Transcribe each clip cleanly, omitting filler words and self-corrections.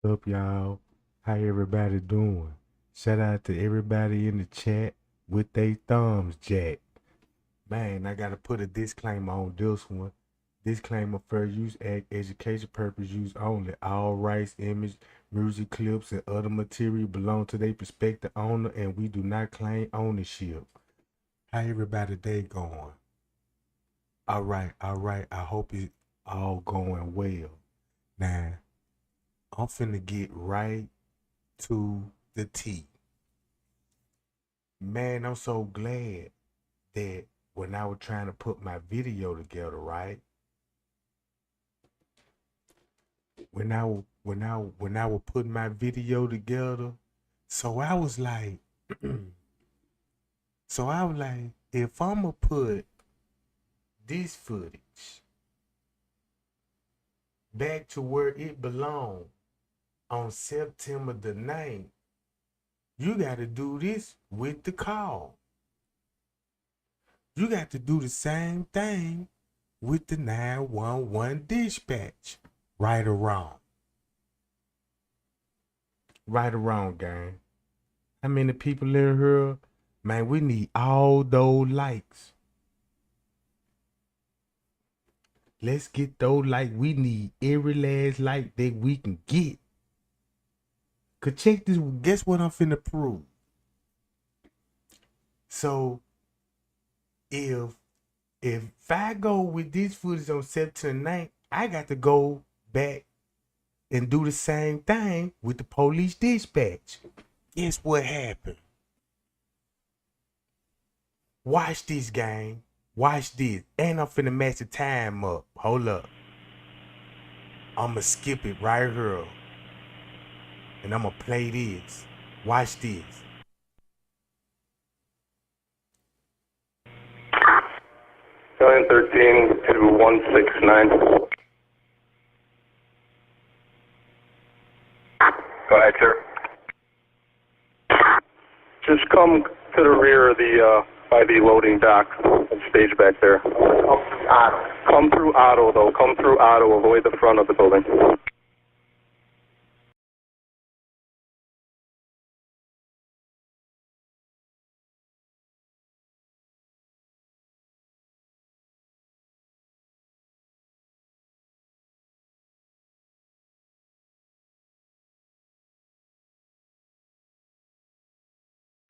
Up, y'all? How everybody doing? Shout out to everybody in the chat with they thumbs jack. Man, I gotta put a disclaimer on this one. Disclaimer: fair use act, education purpose use only. All rights, image, music clips, and other material belong to their prospective owner, and we do not claim ownership. How everybody day going? All right. I hope it all going well. Now, I'm finna get right to the T. Man, I'm so glad that when I was trying to put my video together, right? When I was putting my video together, so I was like, if I'ma put this footage back to where it belonged on September the 9th, you gotta do this with the call. You got to do the same thing with the 911 dispatch. Right or wrong? Right or wrong, gang? How many people in here? Man, we need all those likes. Let's get those likes. We need every last like that we can get. Cause check this. Guess what I'm finna prove? So if I go with this footage on September 9th, I got to go back and do the same thing with the police dispatch. Guess what happened? Watch this, gang. Watch this. And I'm finna match the time up. Hold up. I'ma skip it right here. And I'ma play this. Watch this. 913 to 169. Go ahead, sir. Just come to the rear of the, by the loading dock and stage back there. Come through auto, though. Come through auto. Avoid the front of the building.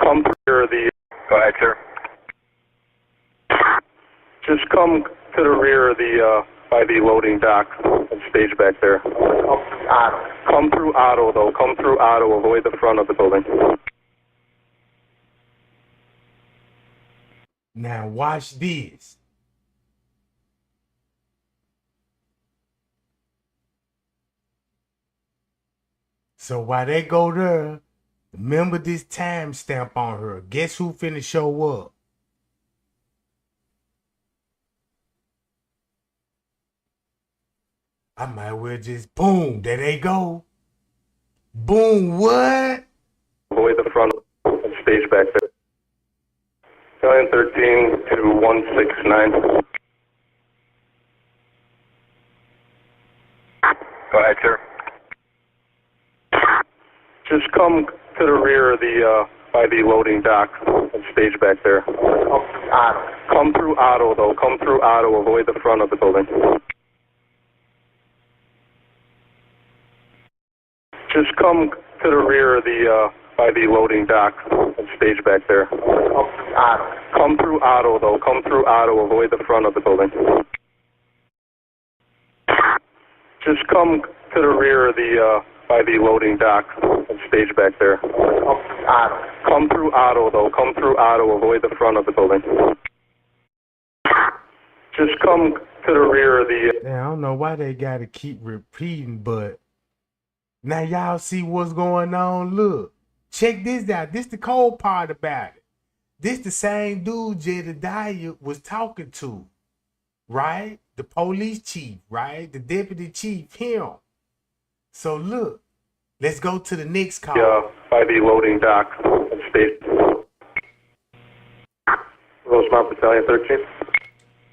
Come through the... Go ahead, sir. Just come to the rear of the, by the loading dock and stage back there. Come through auto, though. Come through auto. Avoid the front of the building. Now watch this. So while they go there, remember this timestamp on her. Guess who finna show up? I might well just boom. There they go. Boom. What? Avoid the front and stage back there. 913 to 169. Go ahead, sir. Just come to the rear of the, by the loading dock and stage back there. Come through auto, though. Come through auto. Avoid the front of the building. Just come to the rear of the, by the loading dock and stage back there. Come through auto, though. Come through auto. Avoid the front of the building. Just come to the rear of the, by the loading dock and stage back there. Come through auto, though. Come through auto. Avoid the front of the building. Just come to the rear of the... Yeah, I don't know why they gotta keep repeating, but now y'all see what's going on. Look, check this out. This the cold part about it. This the same dude Jedediah was talking to, right? The police chief, right? The deputy chief, him. So look, let's go to the next call. Yeah, by the loading dock and stage. Rosemont Battalion 13.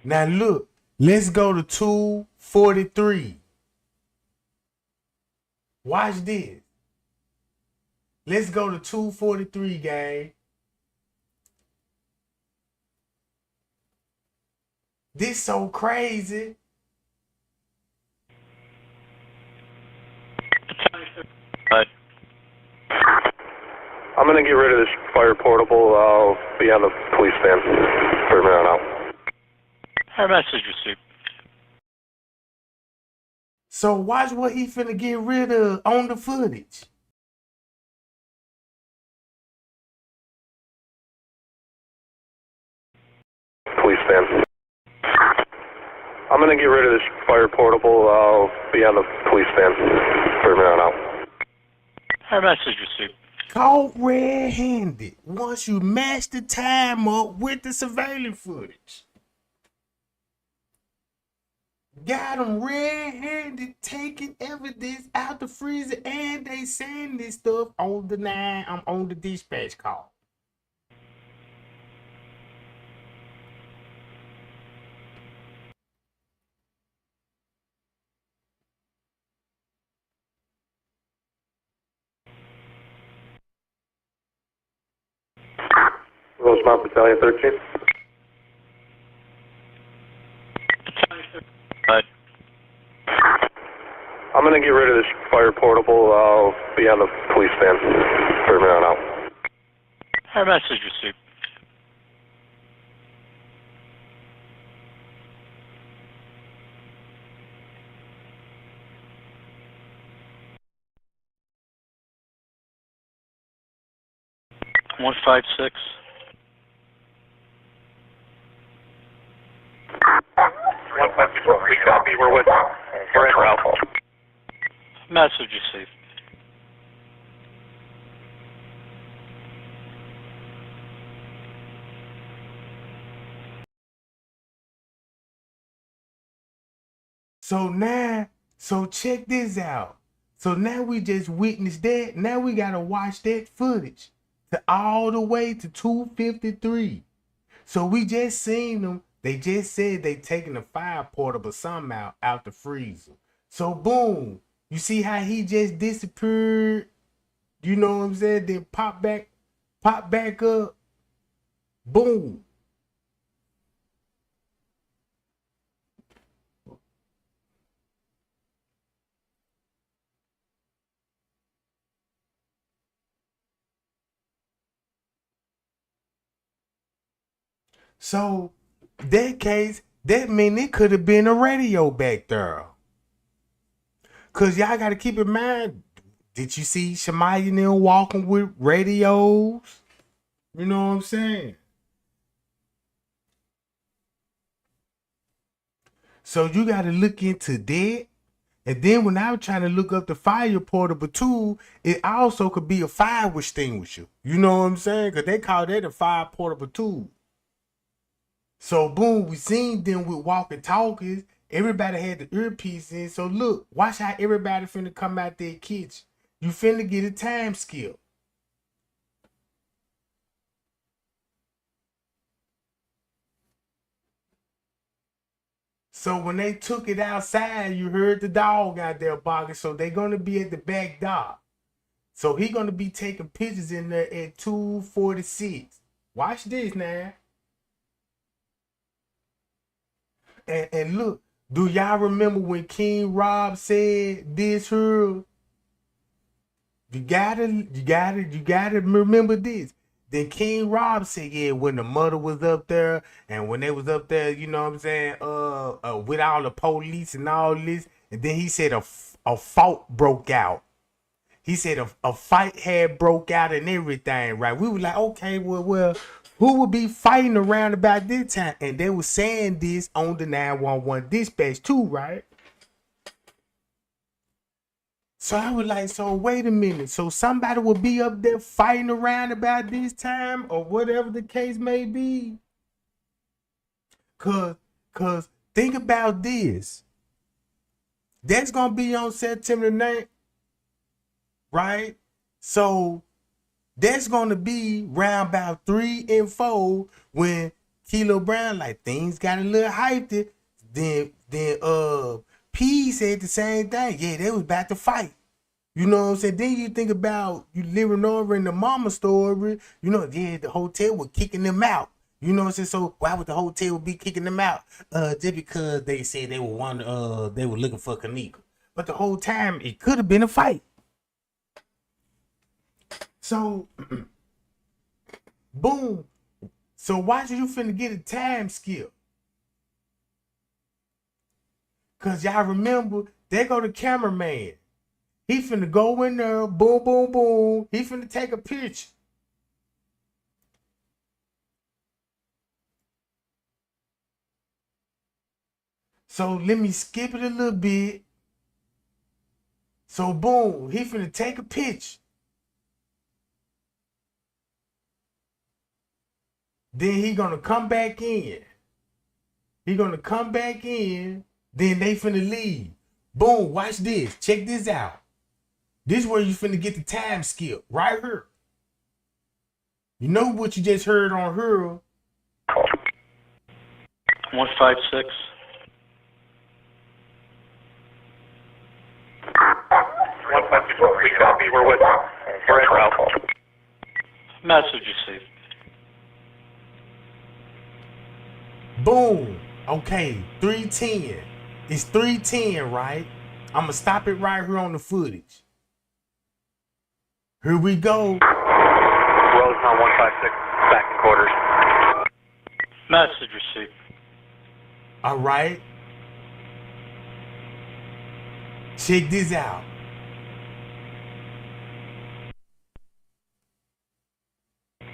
Now look, let's go to 243. Watch this. Let's go to 243, gang. This so crazy. I'm gonna get rid of this fire portable. I'll be on the police stand from here on out. Our message received. So watch what he finna get rid of on the footage. Police stand. I'm gonna get rid of this fire portable. I'll be on the police stand from here on out. Our message received. Caught red-handed once you match the time up with the surveillance footage. Got them red-handed taking evidence out the freezer, and they saying this stuff on the 9. I'm on the dispatch call. Rosemont Battalion 13. I'm gonna get rid of this fire portable. I'll be on the police stand from here on out. Our message received. One 156. We copy. We're en route. Message received. So check this out. So now we just witnessed that. Now we gotta watch that footage to all the way to 253. So we just seen them. They just said they taking the fire portable something out the freezer. So boom, you see how he just disappeared. You know what I'm saying? Then pop back up. Boom. So that case, that mean it could have been a radio back there. Cause y'all gotta keep in mind, did you see Shemaya and them walking with radios? You know what I'm saying? So you gotta look into that. And then when I was trying to look up the fire portable tool, it also could be a fire extinguisher. You know what I'm saying? Cause they call that a fire portable tool. So boom, we seen them with walkie-talkies. Everybody had the earpiece in. So look, watch how everybody finna come out their kitchen. You finna get a time skip. So when they took it outside, you heard the dog out there barking. So they gonna be at the back dock. So he gonna be taking pictures in there at 2:46. Watch this now. And look, do y'all remember when King Rob said this here? You gotta remember this. Then King Rob said, yeah, when the mother was up there and when they was up there, you know what I'm saying, with all the police and all this, and then he said a fault broke out. He said a fight had broke out and everything, right? We were like, okay, well, who would be fighting around about this time? And they were saying this on the 911 dispatch too, right? So I was like, so wait a minute. So somebody would be up there fighting around about this time or whatever the case may be. Cause think about this. That's gonna be on September 9th, right? So that's gonna be round about 3 and 4 when Kilo Brown like things got a little hyped. Then P said the same thing. Yeah, they was about to fight. You know what I'm saying? Then you think about you living over in the mama story. You know, yeah, the hotel was kicking them out. You know what I'm saying? So why would the hotel be kicking them out? Just because they said they were looking for Kenneka. But the whole time it could have been a fight. So boom. So why should you finna get a time skip? Cause y'all remember, there go the cameraman. He finna go in there, boom, boom, boom. He finna take a picture. So let me skip it a little bit. So boom, he finna take a picture. Then he gonna come back in. Then they finna leave. Boom, watch this. Check this out. This is where you finna get the time skip. Right here. You know what you just heard on her. 156. We copy. We're en route. Message received. Boom. Okay, 310. It's 310, right? I'm gonna stop it right here on the footage. Here we go. Rose on 156, back in quarters. Message received. All right. Check this out.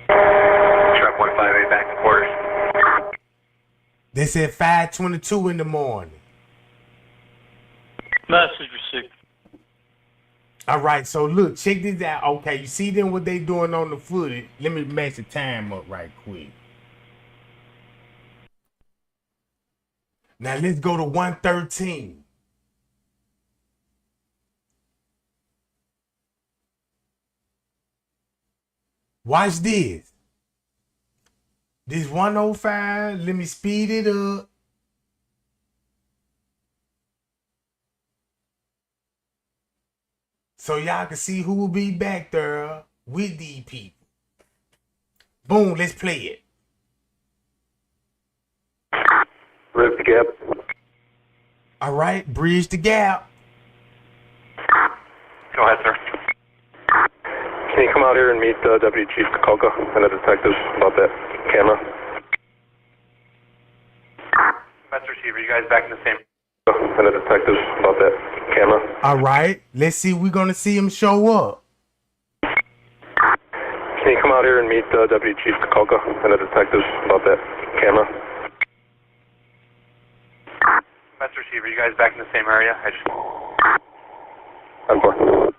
Truck 158, back in quarters. They said 5:22 in the morning. Message received. All right, so look, check this out. Okay, you see them what they doing on the footage. Let me match the time up right quick. Now let's go to 113. Watch this. This 105, let me speed it up. So y'all can see who will be back there with these people. Boom, let's play it. Rip the gap. All right, bridge the gap. Go ahead, sir. Can you come out here and meet Deputy Chief Kenneka and the detectives about that camera? Master Receiver, you guys back in the same... And the detectives about that camera. All right, let's see. We're going to see him show up. Can you come out here and meet Deputy Chief Kenneka and the detectives about that camera? Master Receiver, you guys back in the same area? I'm going.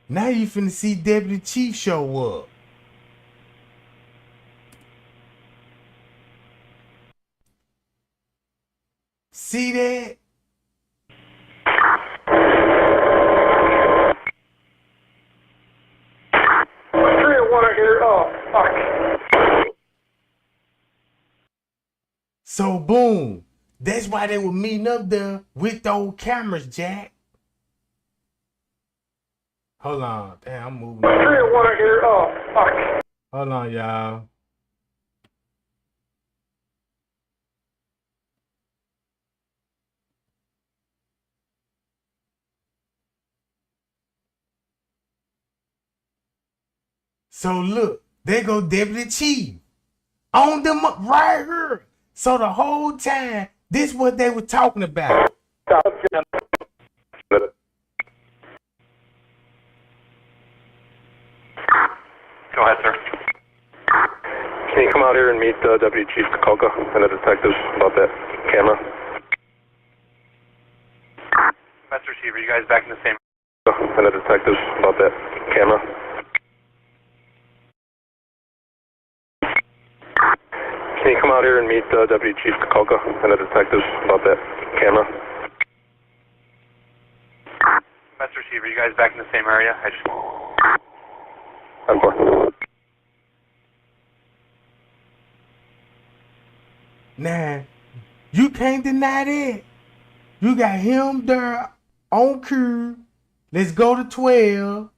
Now you finna see Deputy Chief show up. See that? So boom. That's why they were meeting up there with those cameras, Jack. Hold on. Damn, I'm moving. Hold on, y'all. So look, there go Deputy Chief. On them up right here. So the whole time, this is what they were talking about. Go ahead, sir. Can you come out here and meet Deputy Chief Kenneka and the detectives about that camera? Master Receiver, you guys back in the same... And the detectives about that camera? Can you come out here and meet Deputy Chief Kenneka and the detectives about that camera? Master Receiver, you guys back in the same area? I'm going. Now, you can't deny that. You got him there on cue Let's go to 12.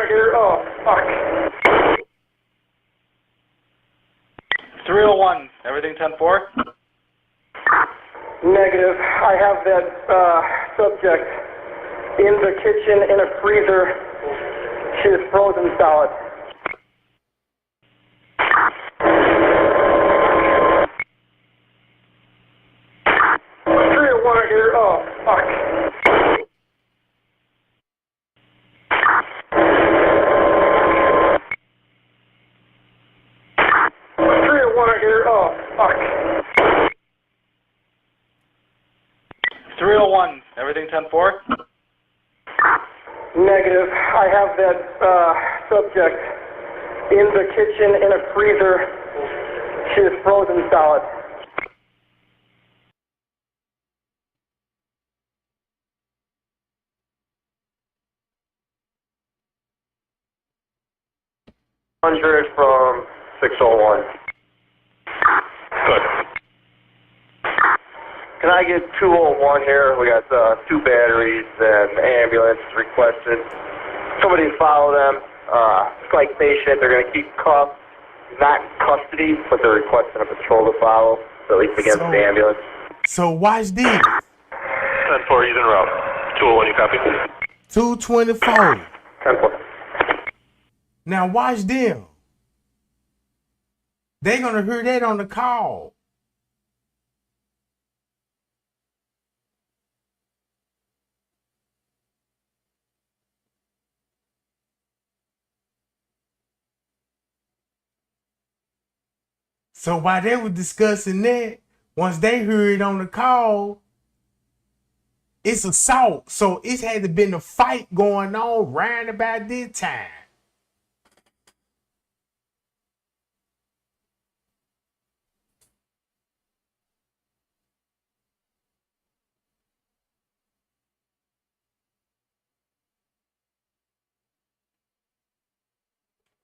Here. Oh, fuck. 301, everything 10-4? Negative. I have that subject in the kitchen in a freezer. She is frozen solid. 301 here. Oh, fuck. Here. Oh, fuck. 301, everything 10-4? Negative. I have that subject in the kitchen in a freezer. She is frozen solid. Hundred from 601. Good. Can I get 201 here? We got 2 batteries and ambulance requested. Somebody follow them. Strike patient. They're going to keep cuffed, not in custody, but they're requesting a patrol to follow, so at least against the ambulance. So watch this. 10-4, he's en route. 201, you copy? 224. 10-4. Now watch them. They're going to hear that on the call. So while they were discussing that, once they heard it on the call, it's assault. So it had to been a fight going on round about this time.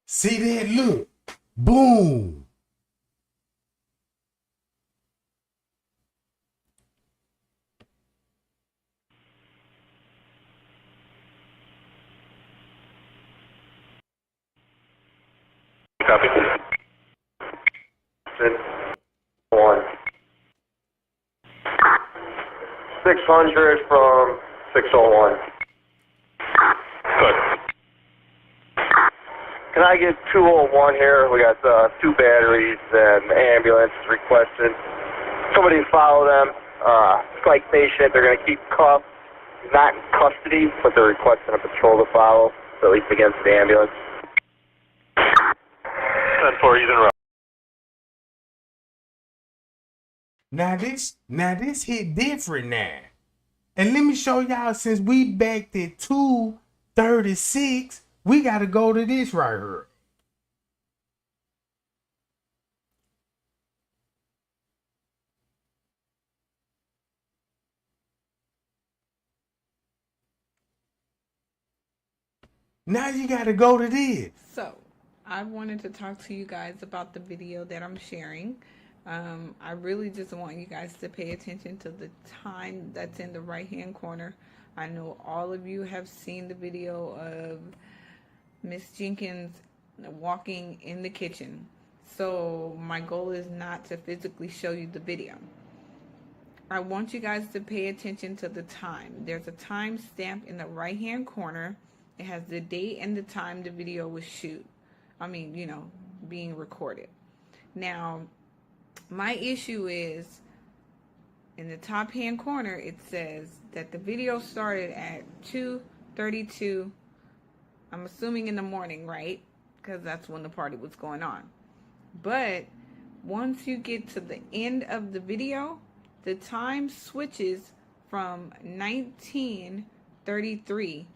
See that? Look. Boom. Copy. 1. 600 from 601. Good. Can I get 201 here? We got 2 batteries and ambulance requested. Somebody follow them. Strike patient. They're going to keep cuffed, not in custody, but they're requesting a patrol to follow, so at least against the ambulance. 10-4, he's en route. Now this hit different now. And let me show y'all, since we backed at 236, we got to go to this right here. Now you got to go to this. So, I wanted to talk to you guys about the video that I'm sharing. I really just want you guys to pay attention to the time that's in the right-hand corner. I know all of you have seen the video of Miss Jenkins walking in the kitchen. So, my goal is not to physically show you the video. I want you guys to pay attention to the time. There's a time stamp in the right-hand corner. It has the date and the time the video was being recorded. Now, my issue is, in the top hand corner, it says that the video started at 2:32. I'm assuming in the morning, right? Because that's when the party was going on. But once you get to the end of the video, the time switches from 1933.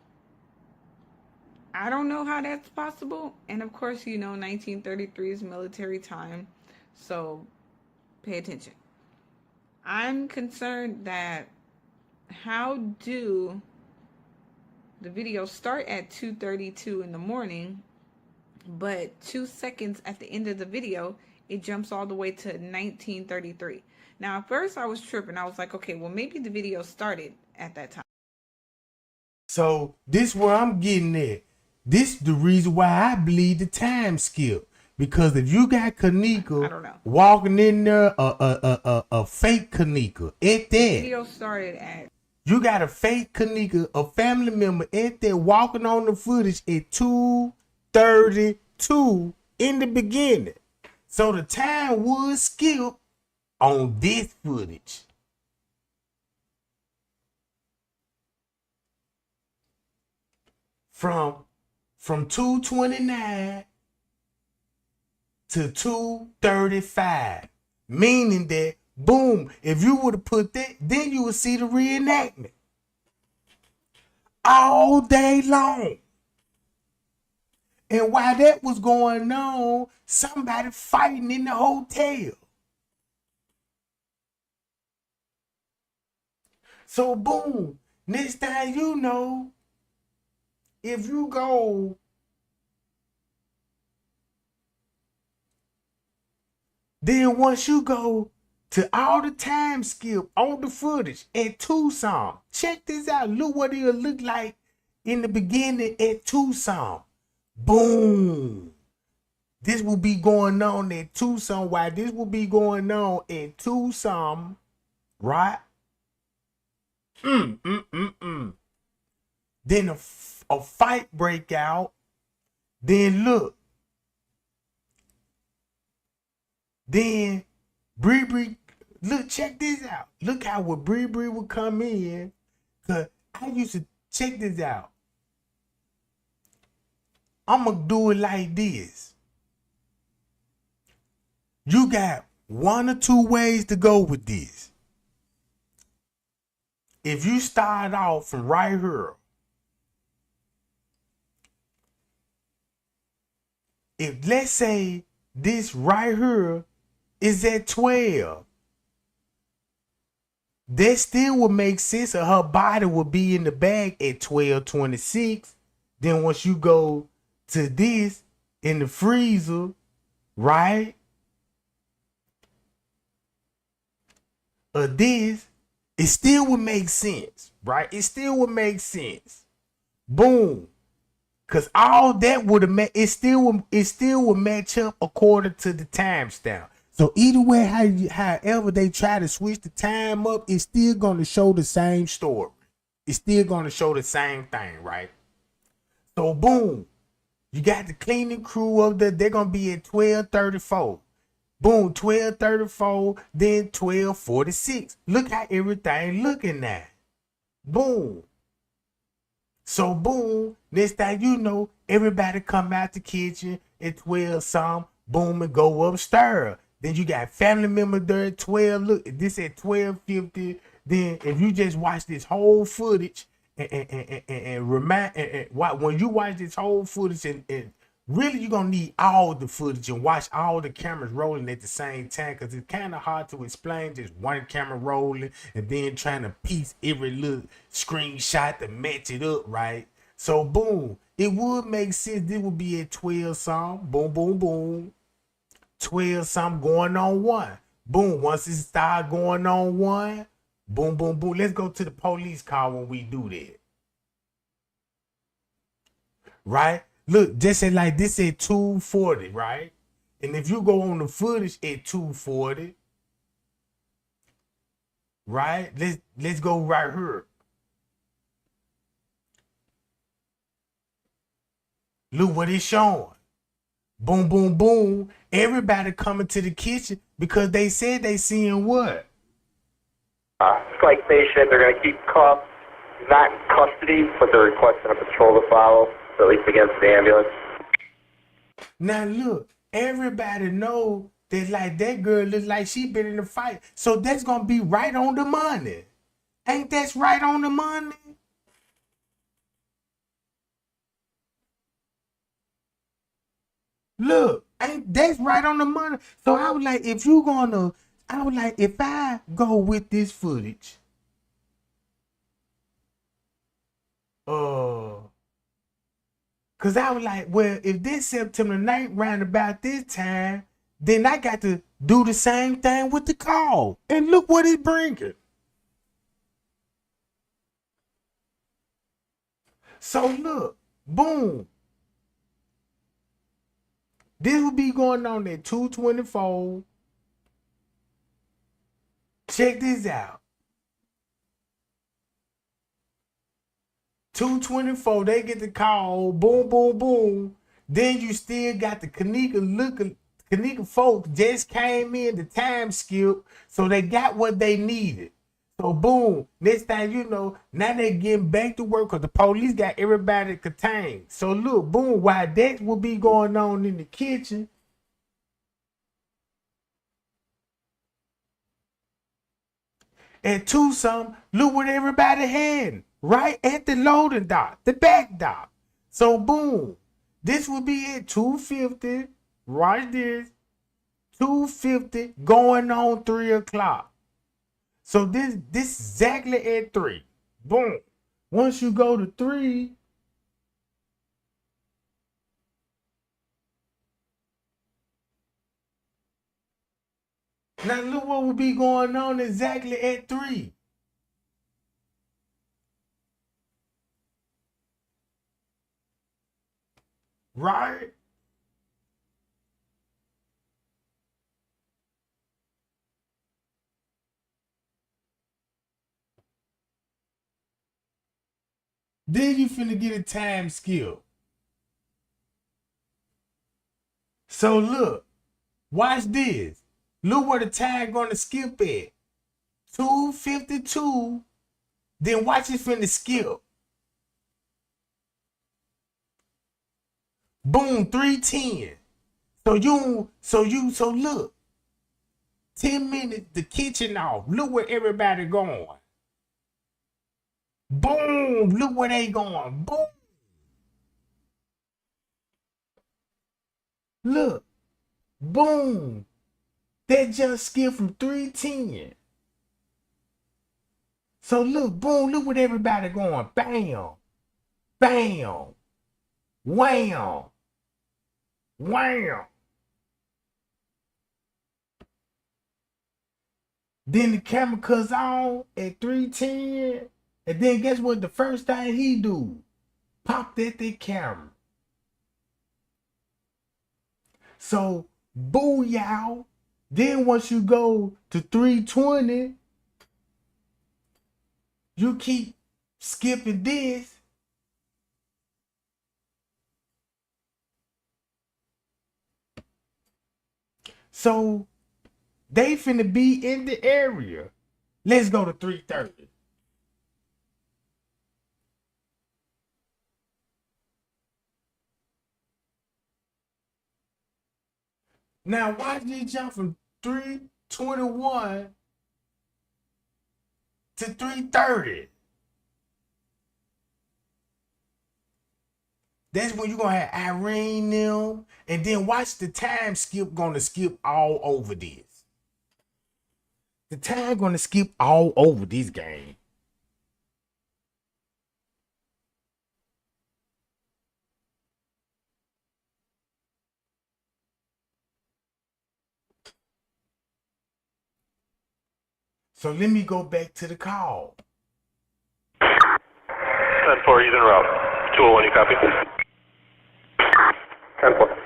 I don't know how that's possible. And of course, 1933 is military time. So pay attention. I'm concerned that how do the video start at 2:32 in the morning, but 2 seconds at the end of the video, it jumps all the way to 1933. Now, at first I was tripping. I was like, okay, well, maybe the video started at that time. So this where I'm getting at. This the reason why I believe the time skip. Because if you got I Kenneka don't know. walking in there, a fake Kenneka at The that. video started at You got a fake Kenneka, a family member at there walking on the footage at 2:32 in the beginning. So the time would skip on this footage. From 2:29 to 2:35. Meaning that, boom, if you would have put that, then you would see the reenactment. All day long. And while that was going on, somebody fighting in the hotel. So boom, next time you know, if you go, then once you go to all the time skip on the footage at Tucson, check this out. Look what it'll look like in the beginning at Tucson. Boom. This will be going on at Tucson. Why this will be going on at Tucson, right? Then a fight break out. Then look. Then Bree, look, check this out. Look how when Bree would come in. Cause I used to check this out. I'ma do it like this. You got one or two ways to go with this. If you start off from right here, if let's say this right here is at 12, that still would make sense, or her body would be in the bag at 12:26. Then once you go to this in the freezer, right? Or this, it still would make sense, right? It still would make sense. Boom. Cause all that would have met, it still would match up according to the timestamp. So either way, however they try to switch the time up, it's still gonna show the same story. It's still gonna show the same thing, right? So boom, you got the cleaning crew up there. They're gonna be at 12:34. Boom, 12:34, then 12:46. Look how everything looking at. Boom. So boom, next thing you know, everybody come out the kitchen at 12 some, boom, and go upstairs. Then you got family member there at 12. Look, this at 12:50. Then if you just watch this whole footage and when you watch this whole footage and really you're gonna need all the footage and watch all the cameras rolling at the same time, because it's kind of hard to explain just one camera rolling and then trying to piece every little screenshot to match it up, right? So boom, it would make sense. This would be at 12 some, boom, boom, boom, 12 some going on 1. Boom, once it start going on 1, boom, boom, boom. Let's go to the police car when we do that, right? Look, just say like this at 2:40, right? And if you go on the footage at 2:40, right? Let's go right here. Look what it's showing. Boom, boom, boom. Everybody coming to the kitchen because they said they seeing what? Exploitation. They're going to keep cuffs. He's not in custody, but they're requesting a patrol to follow, at least against the ambulance. Now look, everybody know that like that girl looks like she been in a fight. So that's gonna be right on the money. Ain't that right on the money? Look, ain't that's right on the money. So I was like, if I go with this footage, cause I was like, well, if this September 9th round about this time, then I got to do the same thing with the call. And look what it's bringing. So look, boom. This will be going on at 224. Check this out. 224, they get the call, boom, boom, boom. Then you still got the Kenneka folks just came in, the time skip, so they got what they needed. So boom, next thing you know, now they getting back to work because the police got everybody contained. So look, boom, while that will be going on in the kitchen, at 2 something, look what everybody had right at the loading dock, the back dock. So boom, this will be at 250, right this, 250 going on 3 o'clock. So this exactly at 3. Boom. Once you go to 3, now look what will be going on exactly at 3. Right? Then you finna get a time skip. So look, watch this. Look where the time gonna skip at. 252. Then watch it finna skip. Boom, 310. So look. 10 minutes, the kitchen off. Look where everybody going. Boom, look where they going. Boom. Look. Boom. That just skipped from 310. So look, boom, look where everybody going. Bam. Bam. Wham. Wham. Then the camera cuts on at 310. And then guess what? The first thing he do? Popped at the camera. So, booyah. Then once you go to 320, you keep skipping this. So, they finna be in the area. Let's go to 330. Now, why did you jump from 321 to 330? That's when you're going to have Irene them. And then watch the time skip going to skip all over this. The time going to skip all over this game. So let me go back to the call. 10-4, he's en route. 201, you copy? 10-4.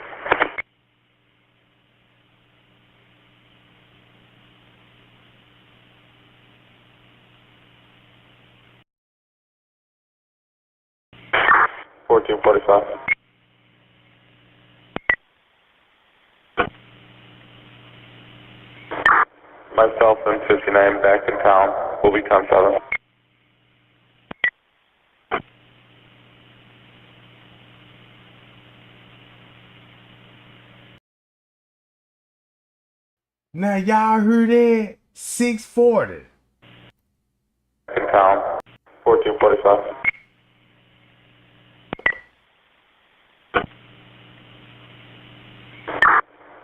$14.45. Myself and 59 back in town. Will be 10-7. Now y'all heard that? 640. In town. 14:45.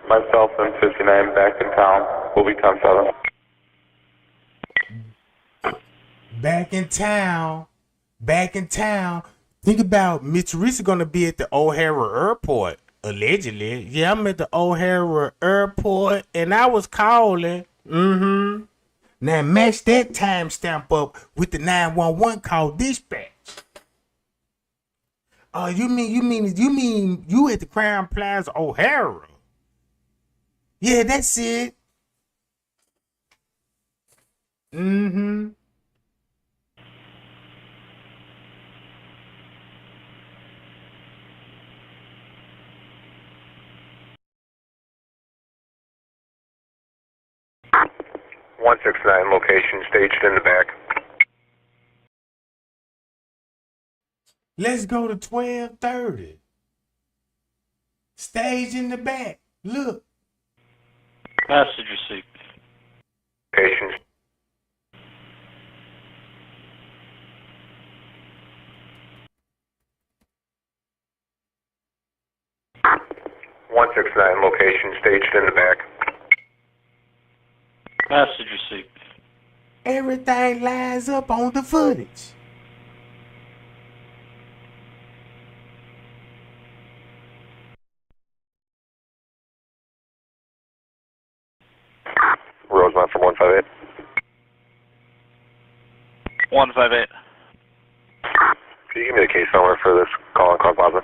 Myself and 59 back in town. Will be 10-7. Back in town. Back in town. Think about Miss Teresa gonna be at the O'Hara Airport Allegedly. Yeah, I'm at the O'Hara Airport and I was calling. Mm-hmm. Now match that timestamp up with the 911 call dispatch. Oh, you mean you at the Crown Plaza O'Hara? Yeah, that's it. Mm-hmm. .169 location staged in the back. Let's go to 12:30. Stage in the back. Look. Message received. Location. .169 location staged in the back. Message received. Everything lines up on the footage. Rosemont for 158. 158. Can you give me the case number for this call on Clark Plaza?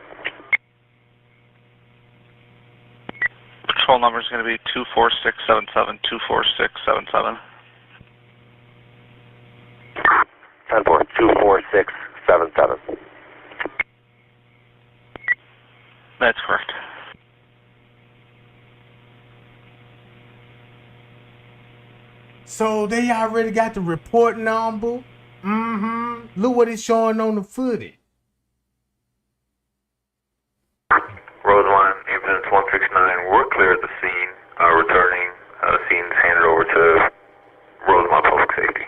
Patrol number is going to be 24677, 24677. 10-4, 24677. That's correct. So they already got the report number. Mm-hmm. Look what it's showing on the footage. Rosemont, ambulance 169, we're clear at the scene. Returning, scene's handed over to Rosemont Public Safety.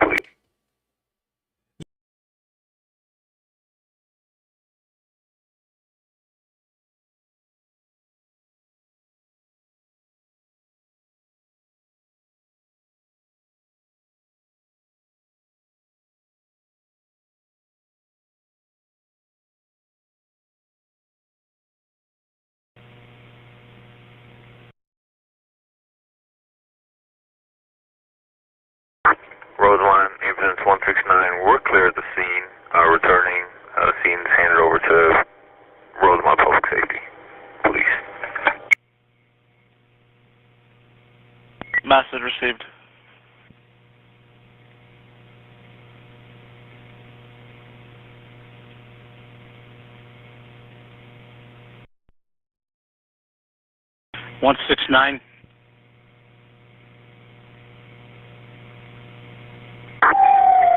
Please. Rosemont, ambulance 169, we're clear at the scene. Returning, scene's handed over to Rosemont Public Safety. Please. Message received. One 169.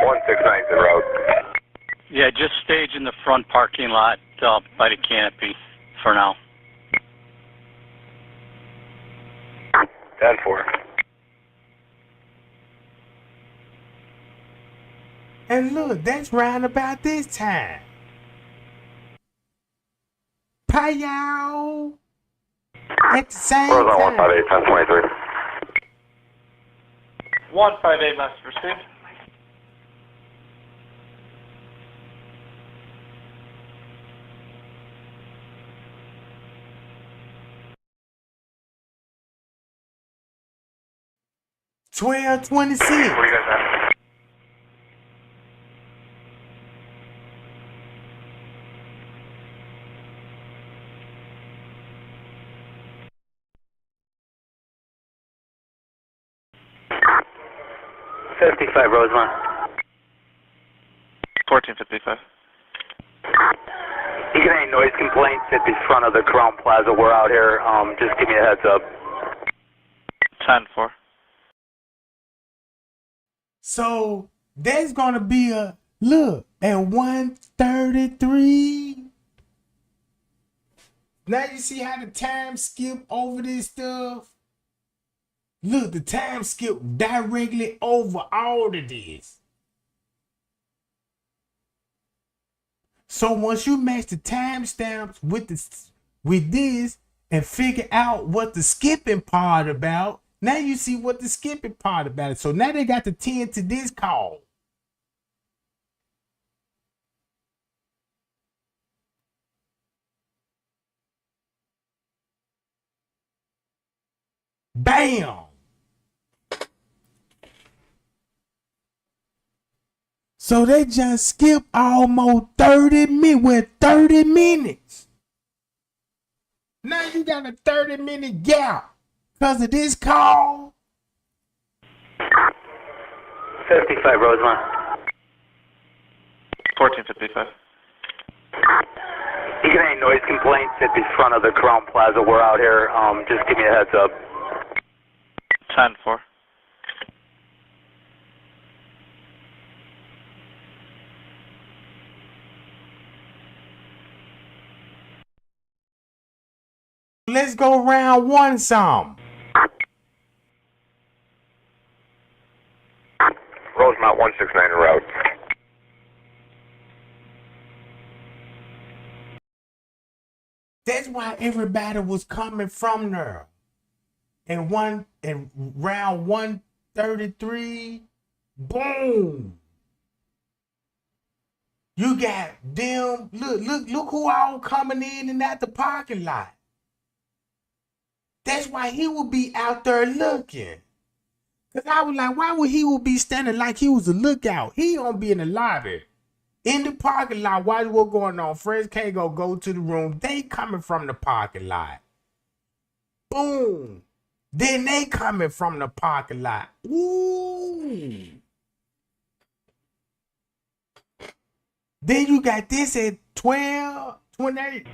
169's the road. Yeah, just stage in the front parking lot by the canopy for now. 10-4. And look, that's round about this time. Payow. At the same Rosemont time. 158, 1023. 158, message received. $12.26. What do you guys have? $55 Rosemont. 1455. You get any noise complaints at the front of the Crown Plaza? We're out here. Just give me a heads up. 10-4. So there's gonna be a look at 1:33. Now you see how the time skip over this stuff? Look, the time skip directly over all of this. So once you match the timestamps with this and figure out what the skipping part about, now you see what the skipping part about it. So now they got to tend to this call. Bam! So they just skipped almost 30 minutes. With 30 minutes. Now you got a 30-minute gap because of this call. 55 Rosemont. 1455. You get any noise complaints at the front of the Crown Plaza? We're out here. Just give me a heads up. 10-4. Let's go round one some. Rosemont 169 route. That's why everybody was coming from there. And round 133, boom. You got them. Look who all coming in and out the parking lot. That's why he would be out there looking. Cause I was like, why would he would be standing like he was a lookout? He gonna be in the lobby. In the parking lot, while what's going on? Friends can't go to the room. They coming from the parking lot. Boom. Then they coming from the parking lot. Ooh. Then you got this at 12:28.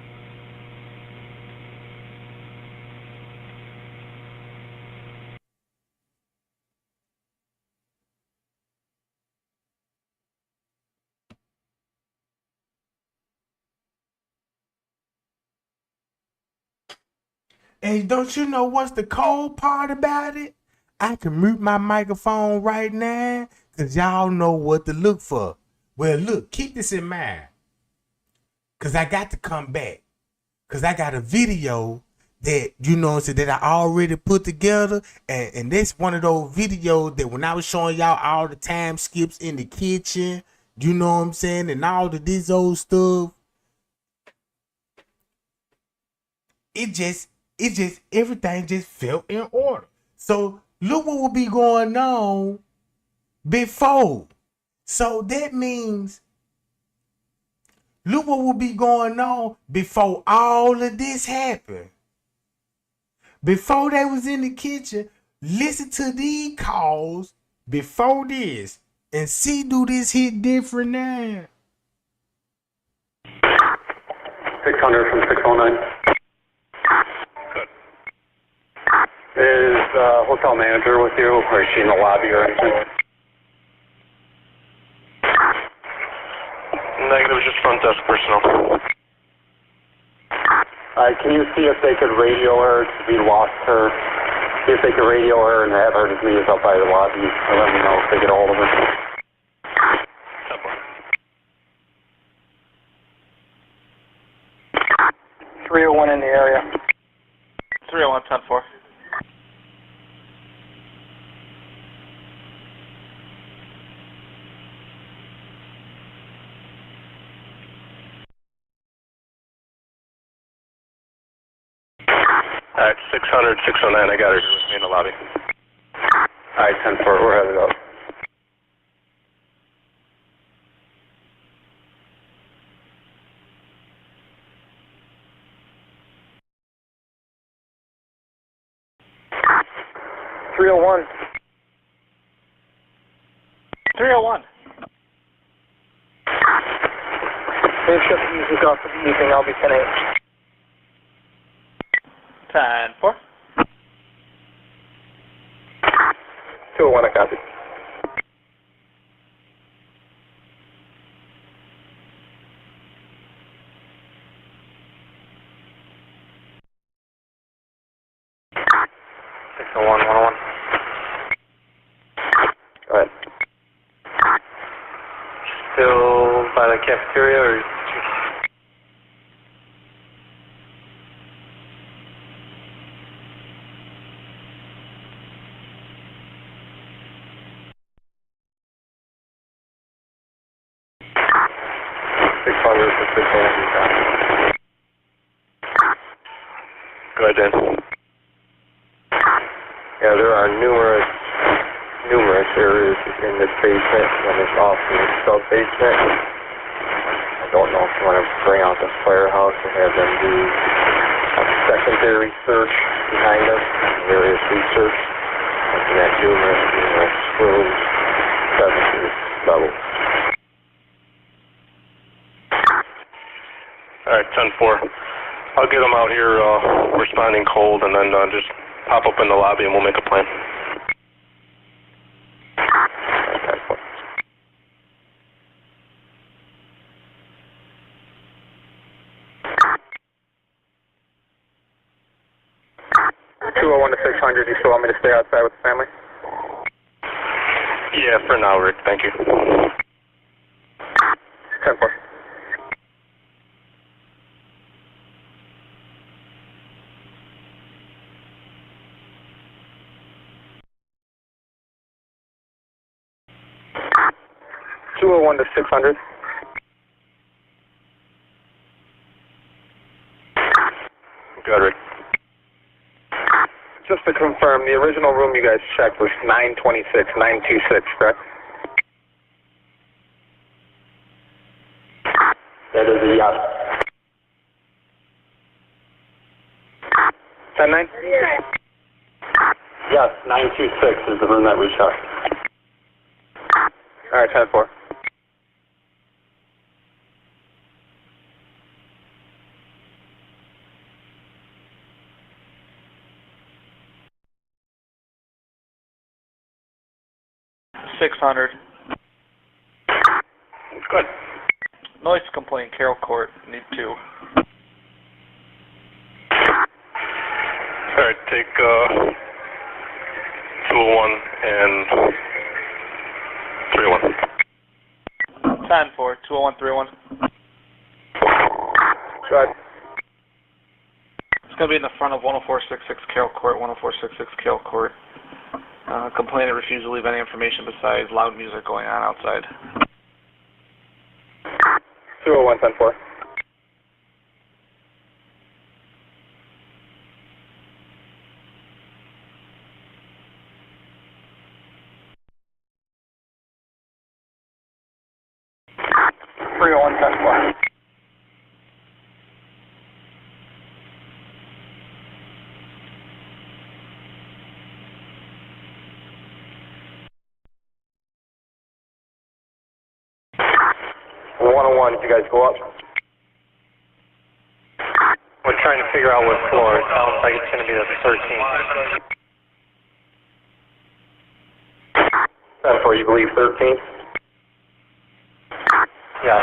And don't you know what's the cold part about it? I can mute my microphone right now because y'all know what to look for. Well, look, keep this in mind because I got to come back because I got a video that, you know, so that I already put together. And that's one of those videos that when I was showing y'all all the time skips in the kitchen, you know what I'm saying, and all of this old stuff, it just everything just felt in order. So look what will be going on before. So that means look what will be going on before all of this happened. Before they was in the kitchen, listen to these calls before this and see, do this hit different now. 600 from 609. Is hotel manager with you, or is she in the lobby or anything? Negative, just front desk personnel. Can you see if they could radio her to be lost her? See if they could radio her and have her just meet us up by the lobby, or let me know if they get a hold of her. 301 in the area. 301, 10-4. Alright, 600, 609, I got her with me in the lobby. Alright, 10-4, we're headed up. .301. 301. They've shut the music off for the evening, I'll be 10-8. 10-4. 201, I copy. Go ahead. Still by the cafeteria or? Go ahead, Dan. Yeah, there are numerous areas in this basement, and it's also in the sub-basement. I don't know if you want to bring out the firehouse and have them do a secondary search behind us, various research, looking at numerous rooms, crevices, levels. Alright, 10-4. I'll get them out here responding cold, and then just pop up in the lobby and we'll make a plan. To 600, you still want me to stay outside with the family? Yeah, for now, Rick. Thank you. 10-4. to 600. Got it, Rick. Just to confirm, the original room you guys checked was 926, 926, correct? That is a yes. 10-9? Yes, 926 is the room that we checked. All right, 10-4. Good. Noise complaint, Carroll Court, need 2. Alright, take 201 and 301. 10-4, 201, 301. Go ahead. It's going to be in the front of 10466 Carroll Court, 10466 Carroll Court. Complainant refused to leave any information besides loud music going on outside. 201, 10-4. Did you guys go up? We're trying to figure out what floor. It sounds like it's going to be the 13th. 10-4, you believe 13th? Yeah.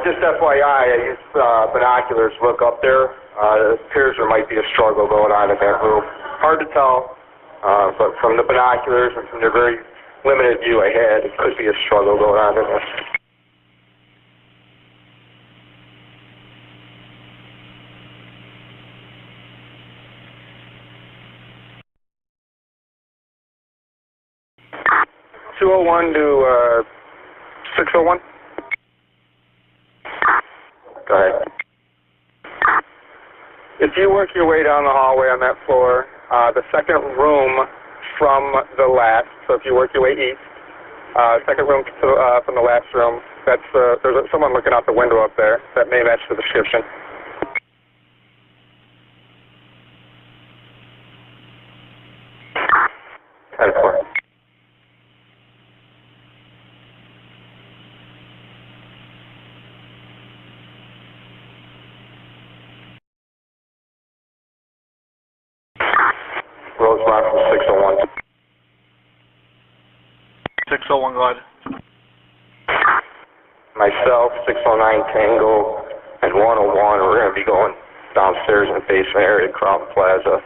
Just FYI, I use binoculars to look up there. It appears there might be a struggle going on in that room. Hard to tell. But from the binoculars and from the very limited view I had, it could be a struggle going on in there. (201) to 601. Go ahead. If you work your way down the hallway on that floor, the second room from the last, so if you work your way east, second room from the last room, that's there's someone looking out the window up there. That may match the description. Rosemont from 601. 601, go ahead. Myself, 609 Tango, and 101, we're going to be going downstairs in the basement area of Crown Plaza,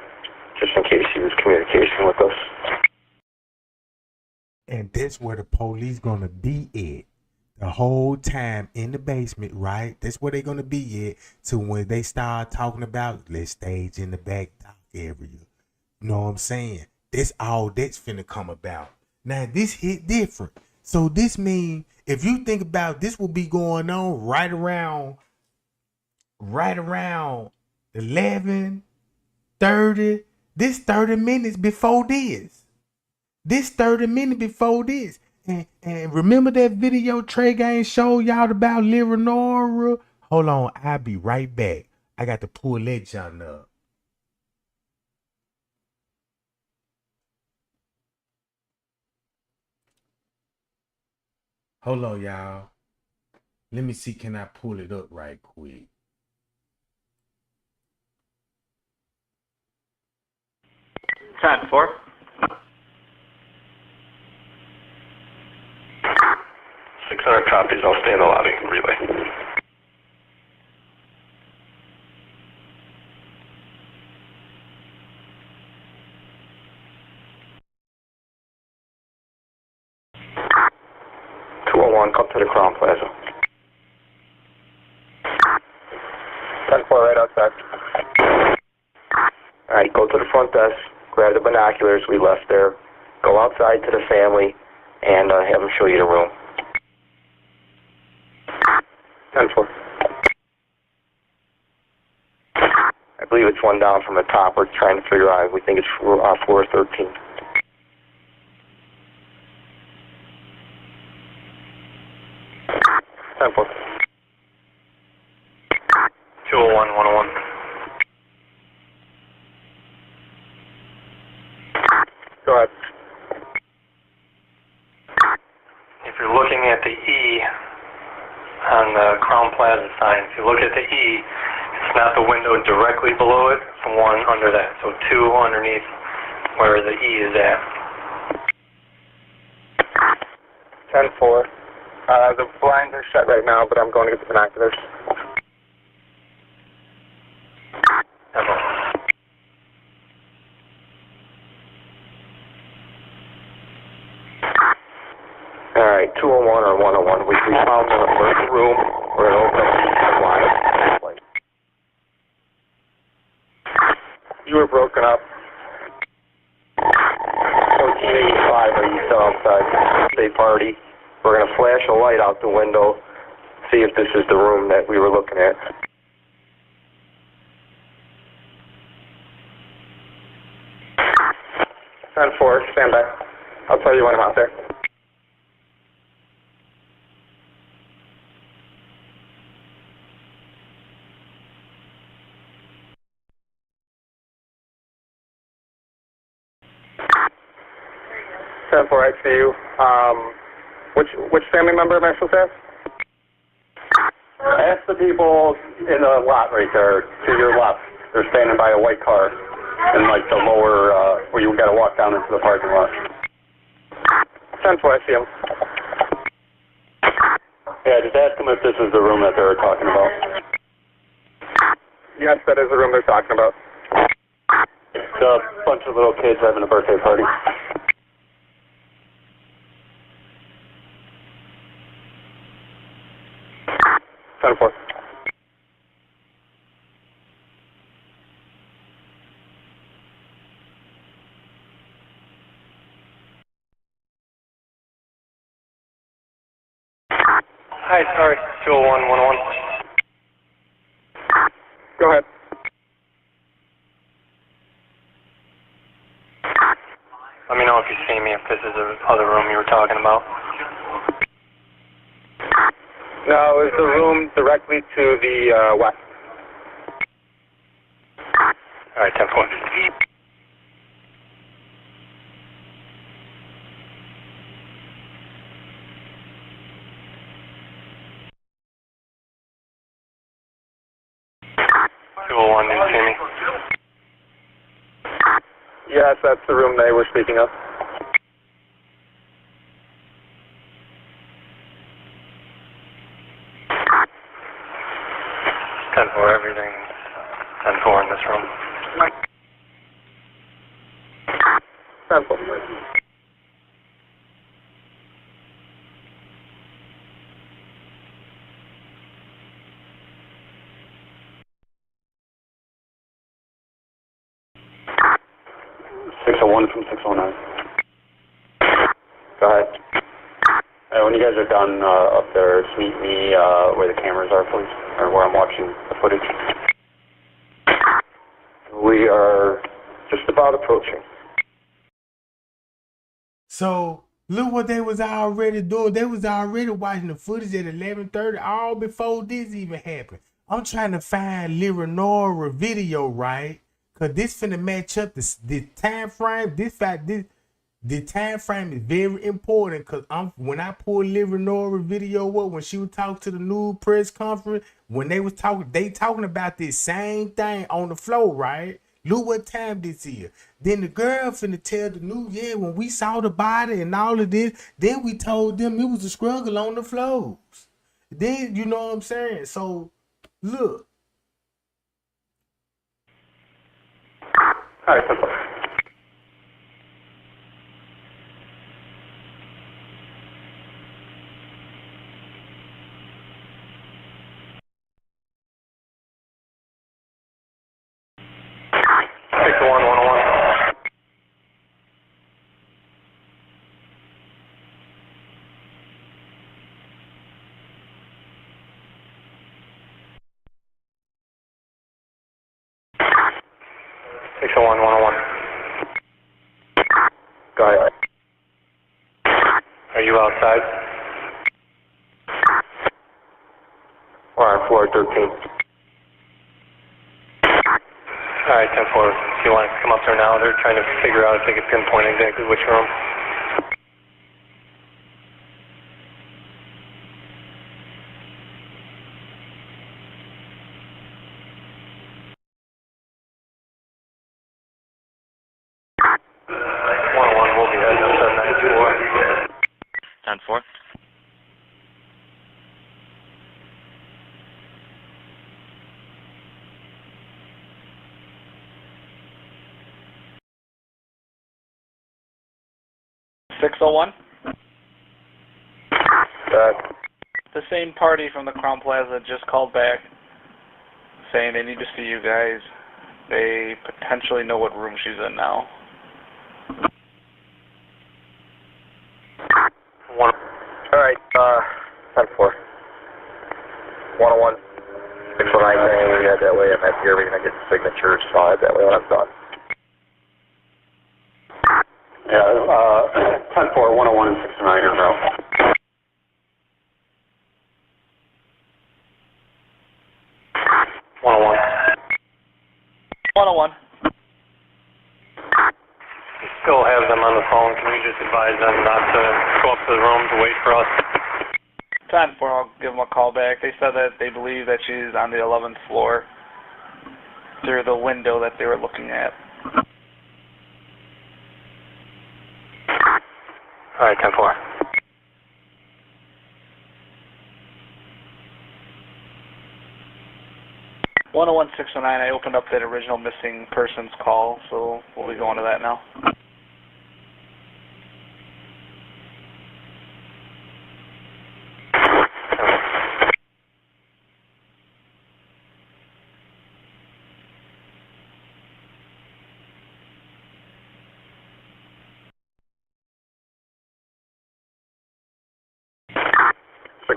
just in case he was communicating with us. And that's where the police gonna be at the whole time, in the basement, right? That's where they gonna be at till when they start talking about let's stage in the back dock area. You know what I'm saying? That's all that's finna come about. Now this hit different. So this mean if you think about this will be going on right around right around 11:30. This 30 minutes before this. This 30 minutes before this. And remember that video Trey Gang showed y'all about Leonora? Hold on, I'll be right back. I got to pull that junk up. Hold on, y'all. Let me see, can I pull it up right quick? Time 4. Copies. I'll stay in the lobby. Relay. Come to the Crown Plaza. 10-4 right outside. Alright, go to the front desk, grab the binoculars we left there, go outside to the family, and have them show you the room. 10-4. I believe it's one down from the top. We're trying to figure out. We think it's floor 13. Temple. 201, 101. Go ahead. If you're looking at the E on the Crown Plaza sign, if you look at the E, it's not the window directly below it, it's the one under that. So 2 underneath where the E is at. 10-4. The blinds are shut right now, but I'm going to get the binoculars. Alright, 201 or 101. We found the first room. We're going to open up the wide. You were broken up. 1485, are you still outside? Day party. We're going to flash a light out the window, see if this is the room that we were looking at. Ten 4, stand by. I'll tell you when I'm out there. Ten 4, I see you. Which family member am I supposed to ask? Ask the people in the lot right there, to your left. They're standing by a white car in like the lower, where you got to walk down into the parking lot. 10-4, I see them. Yeah, just ask them if this is the room that they were talking about. Yes, that is the room they're talking about. It's a bunch of little kids having a birthday party. 10-4. Hi, sorry. 201, 101. Go ahead. Let me know if you see me, if this is the other room you were talking about. No, it's the room directly to the west. All right, 10-4. Do you see me? Yes, that's the room they were speaking of. Everything 10-4 in this room. 10-4. From 609. Go ahead. When you guys are done up there, just meet me where the cameras are, please, or where I'm watching the footage. We are just about approaching. So look what they was already doing. They was already watching the footage at 11:30, all before this even happened. I'm trying to find Leonora video, right? Cause this finna match up the time frame. The time frame is very important. Cause when I pulled Leonora video up when she was talking to the news press conference, when they talking about this same thing on the floor, right? Look what time this is. Then the girl finna tell the news, yeah, when we saw the body and all of this, then we told them it was a struggle on the floors. Then, you know what I'm saying? So, look. All right, simple. Go ahead. Are you outside? We're on floor 13. Alright, 10-4. Do you want to come up there now? They're trying to figure out if they can pinpoint exactly which room. We'll be heading up to 9-4. 10-4. The same party from the Crown Plaza just called back saying they need to see you guys. They potentially know what room she's in now. Alright, 10-4. 101. 619, we head that way. I'm at here. We're going to get the signatures, so I'll head that way when I'm done. Yeah, 10-4, 101 and 619 are now. 101. We still have them on the phone. Can you just advise them not to go up to the room to wait for us? 10-4, I'll give them a call back. They said that they believe that she's on the 11th floor through the window that they were looking at. Alright, 10-4. One 101-609, I opened up that original missing persons call, so we'll be going to that now.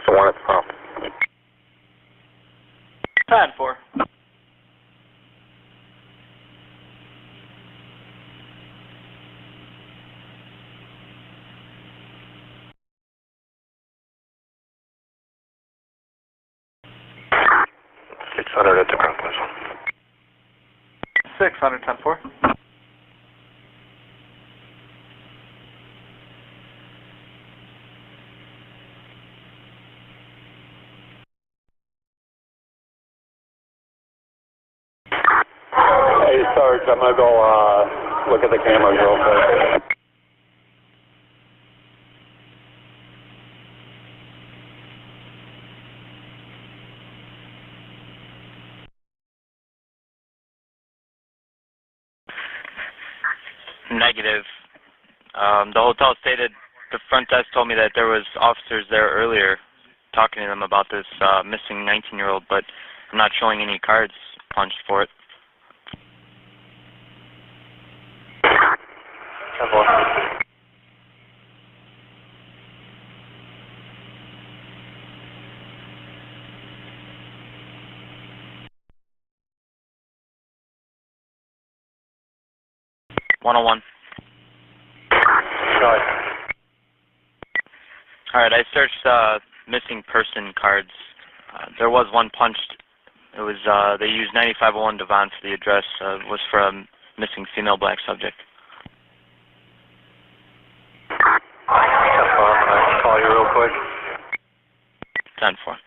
One at the top. 10-4. At the Crown Plaza. 600, 10-4. Hey, Sarge, I'm going to go look at the cameras real quick. Negative. The hotel stated, the front desk told me that there was officers there earlier talking to them about this missing 19-year-old, but I'm not showing any cards punched for it. 101. Go ahead. Alright, I searched missing person cards. There was one punched. It was, they used 9501 Devon for the address. Was for a missing female black subject. I'm gonna call you real quick. 10-4.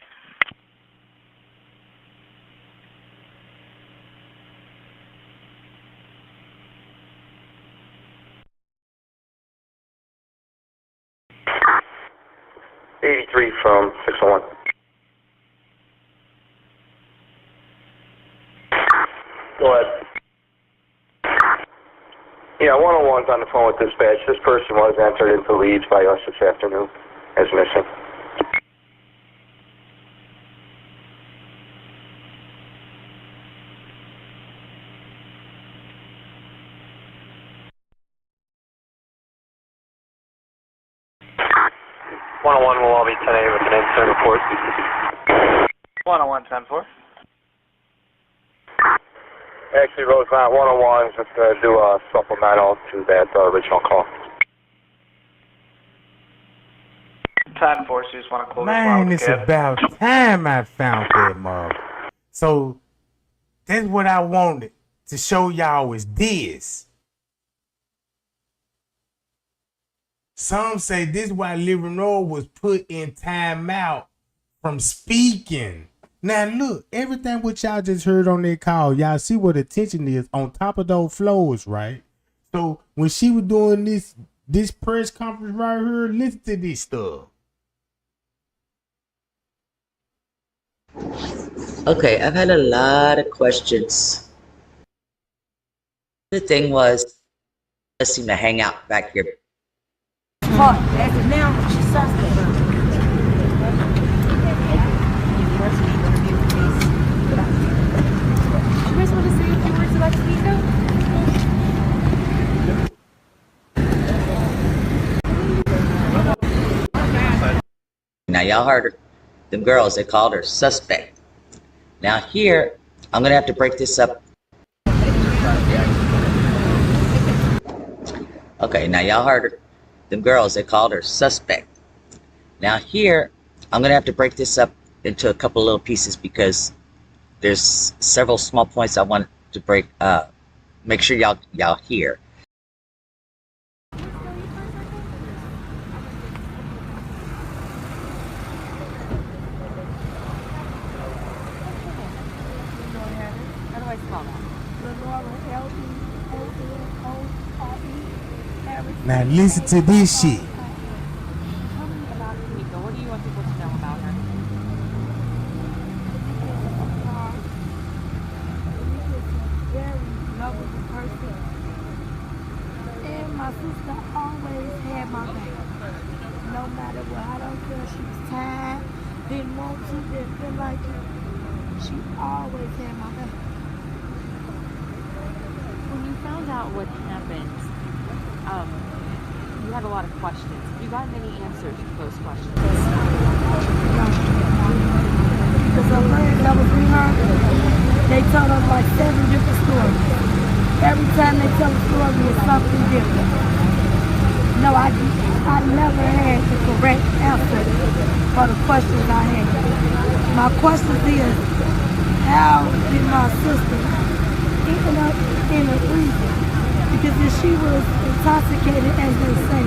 '83 from 601. Go ahead. Yeah, 101's on the phone with dispatch. This person was entered into leads by us this afternoon as missing. One will all be 10A with an insert report. 101, 10-4. Actually, Rosemont, 101's just going to do a supplemental to that original call. 10-4, so you just want to close Man, the it's about time I found that mug. So that's what I wanted to show y'all is this. Some say this is why Leonore was put in timeout from speaking. Now look, everything what y'all just heard on that call, y'all see what attention is on top of those floors, right? So when she was doing this press conference right here, listen to this stuff. Okay, I've had a lot of questions. The thing was, I seem to hang out back here. As of now, she's suspect. You guys want to say a few words about Kenneka? Now y'all heard her. Them girls, they called her suspect. Now here, I'm gonna have to break this up. Okay, now y'all heard her. Them girls, they called her suspect. Now here, I'm gonna have to break this up into a couple little pieces because there's several small points I want to break. Make sure y'all hear. How do I spell that? Now listen to this shit. Tell me about Kenneka. What do you want people to know about her? Very lovable person. And my sister always had my back. No matter what, I don't care if she was tired, didn't want to, didn't feel like it. She always had my back. When you found out what happened, you had a lot of questions. Have you gotten any answers to those questions? Because the friends that was with her, they told us like 7 different stories. Every time they tell a story, it's something different. No, I never had the correct answer for the questions I had. My question is, how did my sister end up in a freezer? Because if she was intoxicated, as they say,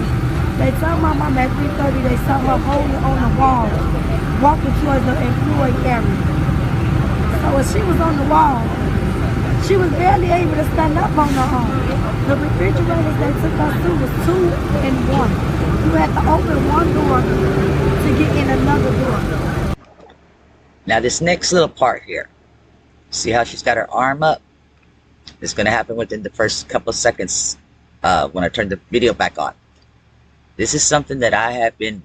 they told my mom at 3:30 they saw her holding on the wall, walking towards the employee area. So when she was on the wall, she was barely able to stand up on her own. The refrigerators they took us to was 2 and 1. You had to open one door to get in another door. Now this next little part here, see how she's got her arm up? It's going to happen within the first couple of seconds when I turn the video back on. This is something that I have been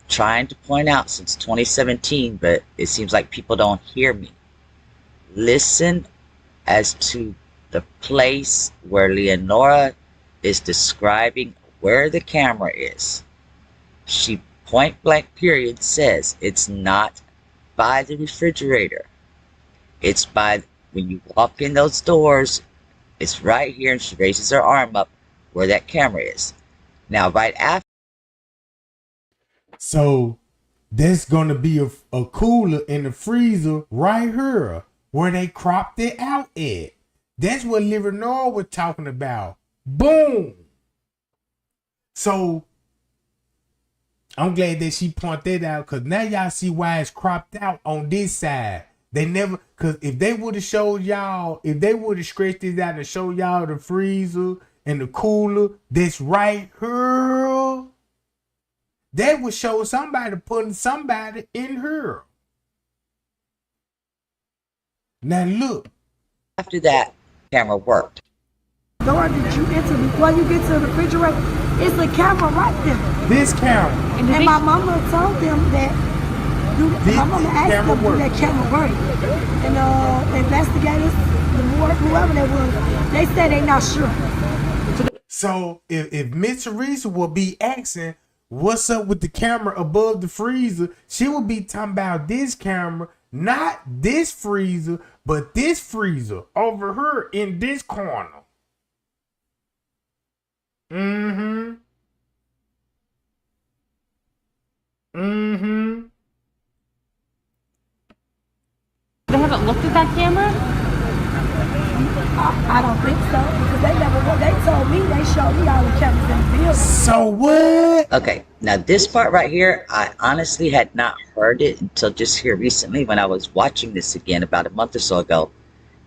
trying to point out since 2017, but it seems like people don't hear me. Listen as to the place where Leonora is describing where the camera is. She point blank period says it's not by the refrigerator. It's by when you walk in those doors It's right here, and she raises her arm up where that camera is. Now, right after. So there's gonna be a cooler in the freezer right here where they cropped it out at. That's what Livernoir was talking about. Boom. So I'm glad that she pointed that out, because now y'all see why it's cropped out on this side. They never, because if they would have showed y'all, if they would have stretched this out and showed y'all the freezer and the cooler that's right here, that would show somebody putting somebody in here. Now look. After that, camera worked. Door that you enter before you get to the refrigerator, it's a camera right there. This camera. And my mama told them that, my mama asked them, do that camera work? And the investigators, the board, whoever they was, they said they not sure. So if Miss Teresa will be asking, what's up with the camera above the freezer, she will be talking about this camera, not this freezer, but this freezer over here in this corner. Mm-hmm. Mm-hmm. They haven't looked at that camera? I don't think so, because they told me, they showed me all the cameras in the building. So what? Okay, now this part right here, I honestly had not heard it until just here recently when I was watching this again about a month or so ago.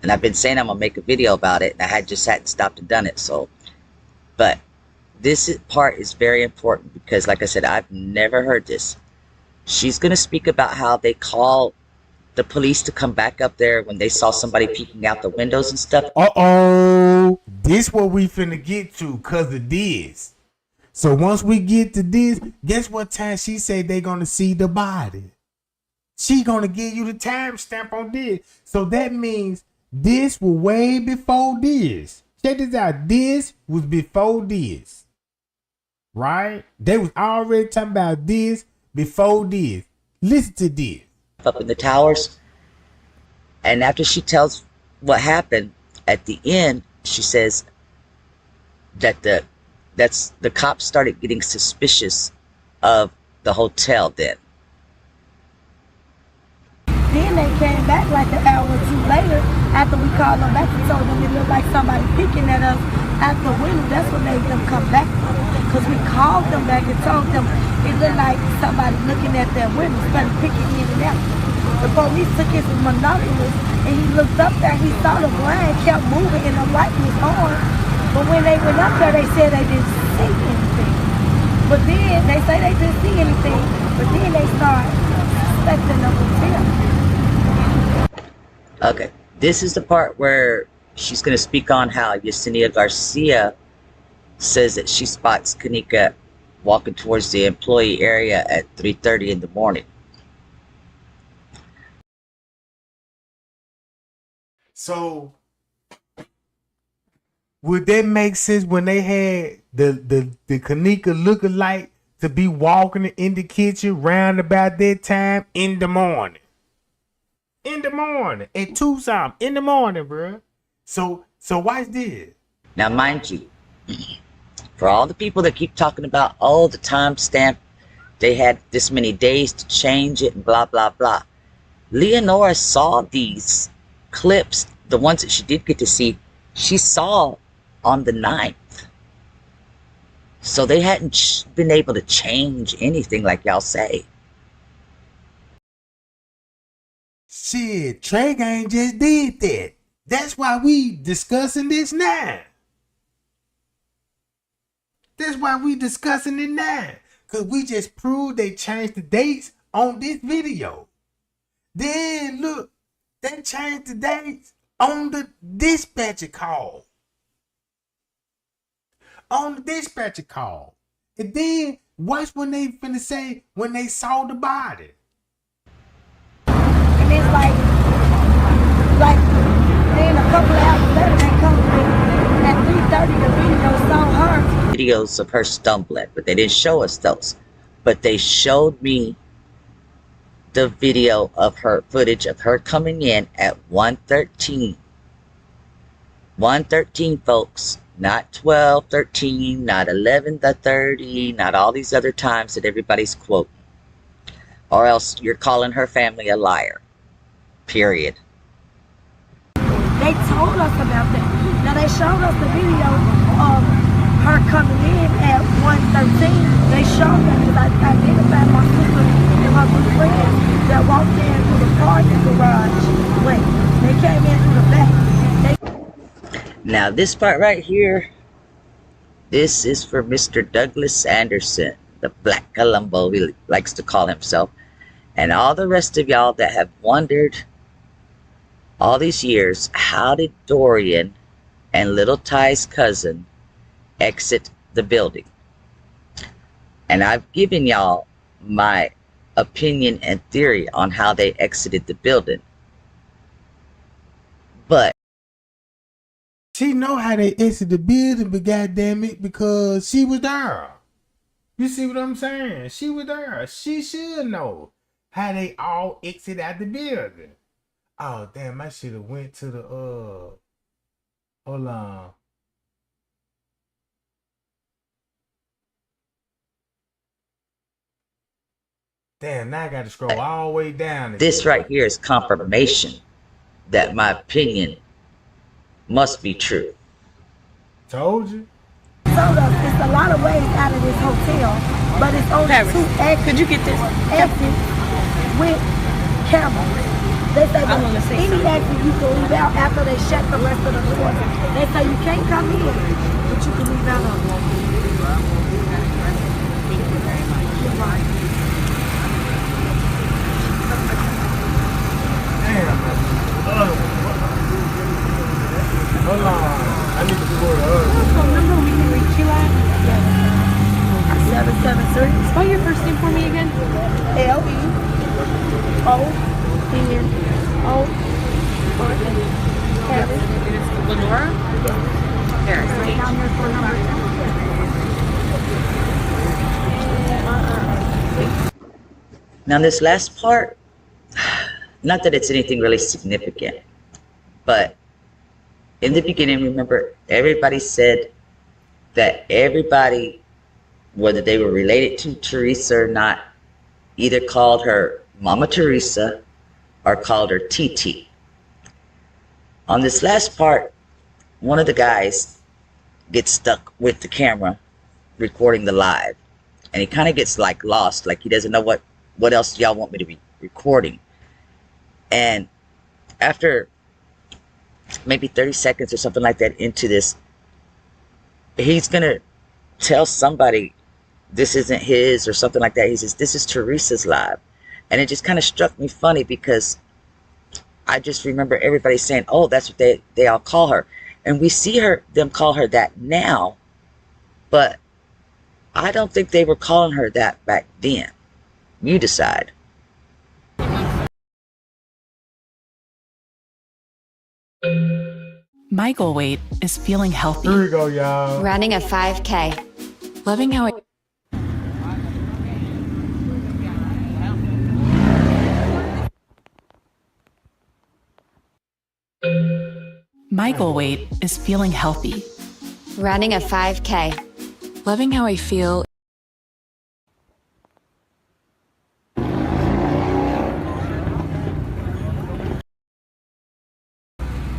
And I've been saying I'm gonna make a video about it, and I hadn't stopped and done it. So, but this part is very important because, like I said, I've never heard this. She's gonna speak about how they called the police to come back up there when they saw somebody peeking out the windows and stuff. Uh-oh. This what we finna get to because of this. So once we get to this, guess what time she said they gonna see the body? She gonna give you the timestamp on this. So that means this was way before this. Check this out. This was before this. Right? They was already talking about this before this. Listen to this. Up in the towers, and after she tells what happened at the end, she says that the cops started getting suspicious of the hotel. Then they came back like an hour or two later after we called them back and told them it looked like somebody peeking at us at the window. That's what made them come back, because we called them back and told them it looked like somebody looking at their window, started peeking in and out. The police took his binoculars and he looked up there. He saw the blind kept moving and the light was on. But when they went up there, they said they didn't see anything. But then they say they didn't see anything. But then they start suspecting the hotel. okay, this is the part where she's going to speak on how Yesenia Garcia says that she spots Kenneka walking towards the employee area at 3:30 in the morning. So would that make sense when they had the Kenneka lookalike to be walking in the kitchen round about that time in the morning? In the morning. At 2 something in the morning, bro. So watch this. Now, mind you, for all the people that keep talking about, oh, the timestamp, they had this many days to change it and blah, blah, blah. Leonora saw these clips, the ones that she did get to see, she saw on the 9th. So they hadn't been able to change anything like y'all say. Shit, Trey Gang just did that. That's why we discussing this now. That's why we discussing it now. Because we just proved they changed the dates on this video. Then look, they changed the dates on the dispatcher call. On the dispatcher call. And then watch when they finna say when they saw the body. And it's like then a couple of hours later they come at 3:30 the video saw her. Videos of her stumbling, but they didn't show us those. But they showed me the video of her, footage of her coming in at 1:13 113, folks. Not 12, 13, not 11 to 30, not all these other times that everybody's quoting. Or else you're calling her family a liar. Period. They told us about that. Now they showed us the video of her coming in at 113. They showed that because I identified my sister and my good friends that walked in through the parking garage. Wait, they came in through the back. Now this part right here, this is for Mr. Douglas Anderson, the Black Columbo, he likes to call himself. And all the rest of y'all that have wondered all these years, how did Dorian and Little Ty's cousin exit the building? And I've given y'all my opinion and theory on how they exited the building. But she know how they exit the building, but goddamn it, because she was there. You see what I'm saying? She was there. She should know how they all exit out the building. Oh damn, I should have went to the hold on. Damn, now I gotta scroll all the way down. This right here is confirmation that my opinion must be true. Told you. Told us it's a lot of ways out of this hotel, but it's only two exits. Could you get this exits with cameras? They say any exit you can leave out after they shut the rest of the doors. They say you can't come in, but you can leave out on them. Thank you very much. You're right. Damn. Hold on. I need to pull the other. Phone number we can reach you at? Yes. 773. Spell your first name for me again. L-E-O-N-O. Lenora? Harris, right? Down your phone number. Now this last part, not that it's anything really significant, but in the beginning, remember, everybody said that everybody, whether they were related to Teresa or not, either called her Mama Teresa or called her TT. On this last part, one of the guys gets stuck with the camera recording the live, and he kind of gets like lost, like he doesn't know what else y'all want me to be recording. And after maybe 30 seconds or something like that into this, he's gonna tell somebody this isn't his or something like that. He says, this is Teresa's live. And it just kind of struck me funny because I just remember everybody saying, oh, that's what they all call her. And we see them call her that now, but I don't think they were calling her that back then. You decide. My goal weight is feeling healthy. Here we go, y'all. Running a 5K. Loving how My goal weight is feeling healthy. Running a 5K. Loving how I feel.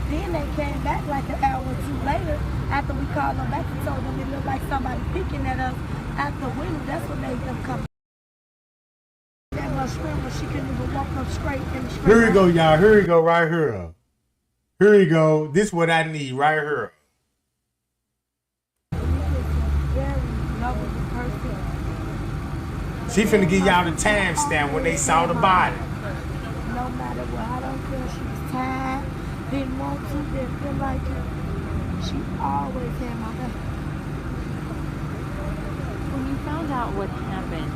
Then they came back like an hour or two later after we called them back and told them it looked like somebody peeking at us out the window. That's what made them come. That much screaming, she couldn't even walk up straight in the street. Here we go, y'all. Here we go, right here. Here we go. This is what I need right here. She finna give y'all the timestamp when they saw the body. No matter what, I don't care. She was tired, didn't want to, didn't feel like it. She always had my back. When you found out what happened,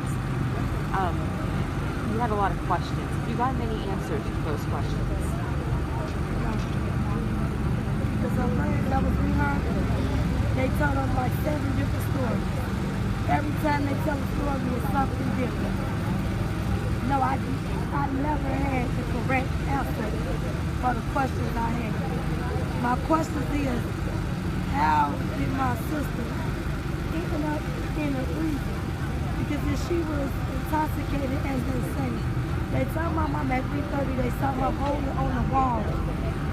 you had a lot of questions. Have you gotten any answers to those questions? Because her friends that was with her, they told us like 7 different stories. Every time they tell a story, it's something different. No, I never had the correct answer for the questions I had. My question is, how did my sister end up in a freezer? Because if she was intoxicated, as they say, they told my mom at 3:30 they saw her holding on the wall,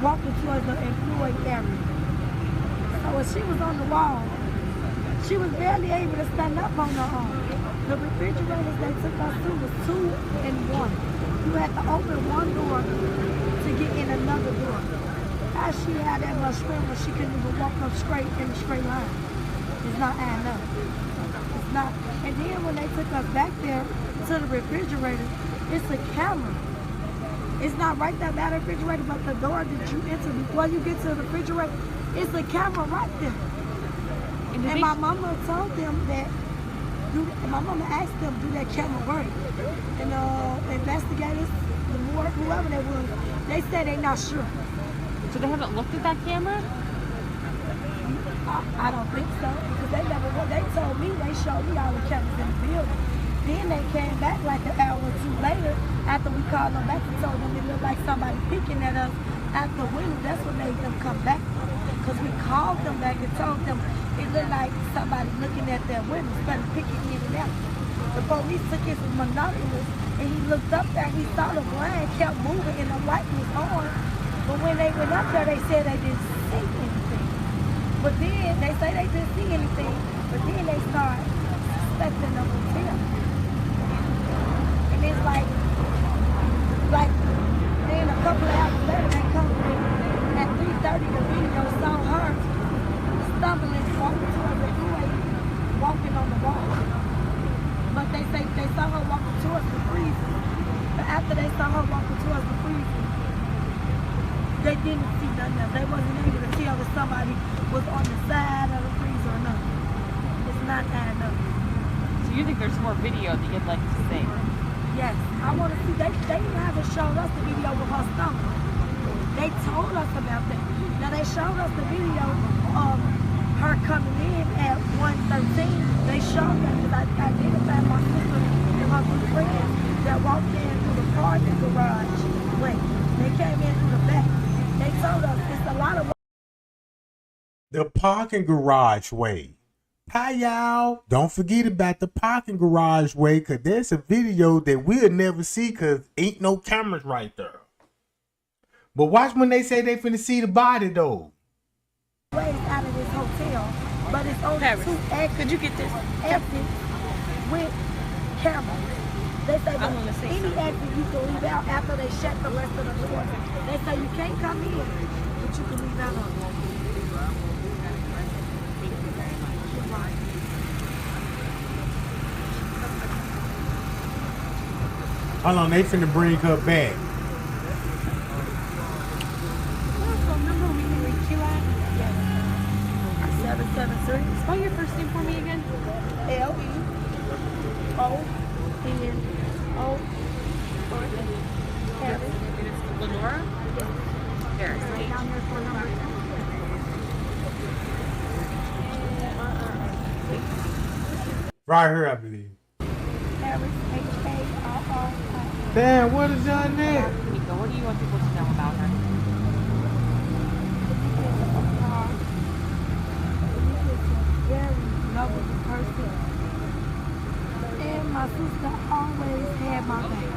walking towards the employee area. So when she was on the wall, she was barely able to stand up on her own. The refrigerators they took us to was 2 and 1. You had to open one door to get in another door. How she had that much strength when she couldn't even walk up straight in a straight line? It's not adding up. It's not. And then when they took us back there to the refrigerator, it's a camera. It's not right there by the refrigerator, but the door that you enter before you get to the refrigerator, it's a camera right there. And my mama told them that, my mama asked them, do that camera work? And investigators, whoever they was, they said they're not sure. So they haven't looked at that camera? I don't think so, because they told me, they showed me all the cameras in the building. Then they came back like an hour or two later, after we called them back and told them it looked like somebody peeking at us out the window. That's what made them come back. Because we called them back and told them it looked like somebody looking at their window, started picking in and out. The police took his binoculars and he looked up there, he saw the blind kept moving and the light was on. But when they went up there, they said they didn't see anything. But then they say they didn't see anything, but then they start suspecting the hotel. And it's like then a couple of hours later, they come in at 3:30, the video saw her stumbling, walking towards the freeway, walking on the wall. But they say they saw her walking towards the freezer. But after they saw her walking towards the freezer, they didn't see nothing else. They wasn't able to tell if somebody was on the side of the freezer or not. It's not adding up. So you think there's more video that you'd like to see? Yes, I want to see. They haven't shown us the video with her stomach. They told us about that. Now they showed us the video of her coming in at 1:13. They showed that because I identified my sister and her good friends that walked in through the parking garage. Wait, they came in through the back. They told us it's a lot of. The parking garage way. Hi y'all. Don't forget about the parking garage way, cause there's a video that we'll never see cause ain't no cameras right there. But watch when they say they finna see the body though. Ways out of this hotel, but it's only Paris. 2 exits. Could you get this exits with cameras? They say any exit you can leave out after they shut the rest of the doors. They say you can't come in, but you can leave out on. Hold on, they finna bring her back. Remember we can reach you at? Yes. 773. Spell your first name for me again. L-E-O-N-O. Harris. And it's Lenora? Harris. Right here, I believe. Harris, H-A-R-R-I. Damn, what is your name? Kenneka, what do you want people to know about her? Very lovable person. And my sister always had my back.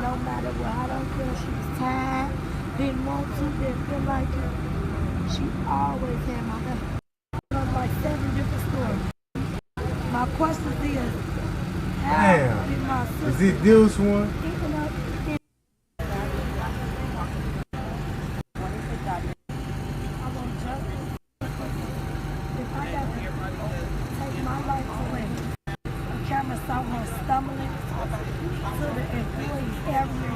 No matter what. I don't care if she was tired, didn't want to, didn't feel like it. She always had my back. Like 7 different stories. My question is, how did my sister Is it this one? end up in I want justice. If I got to take my life away, the camera saw her stumbling to the employee's area,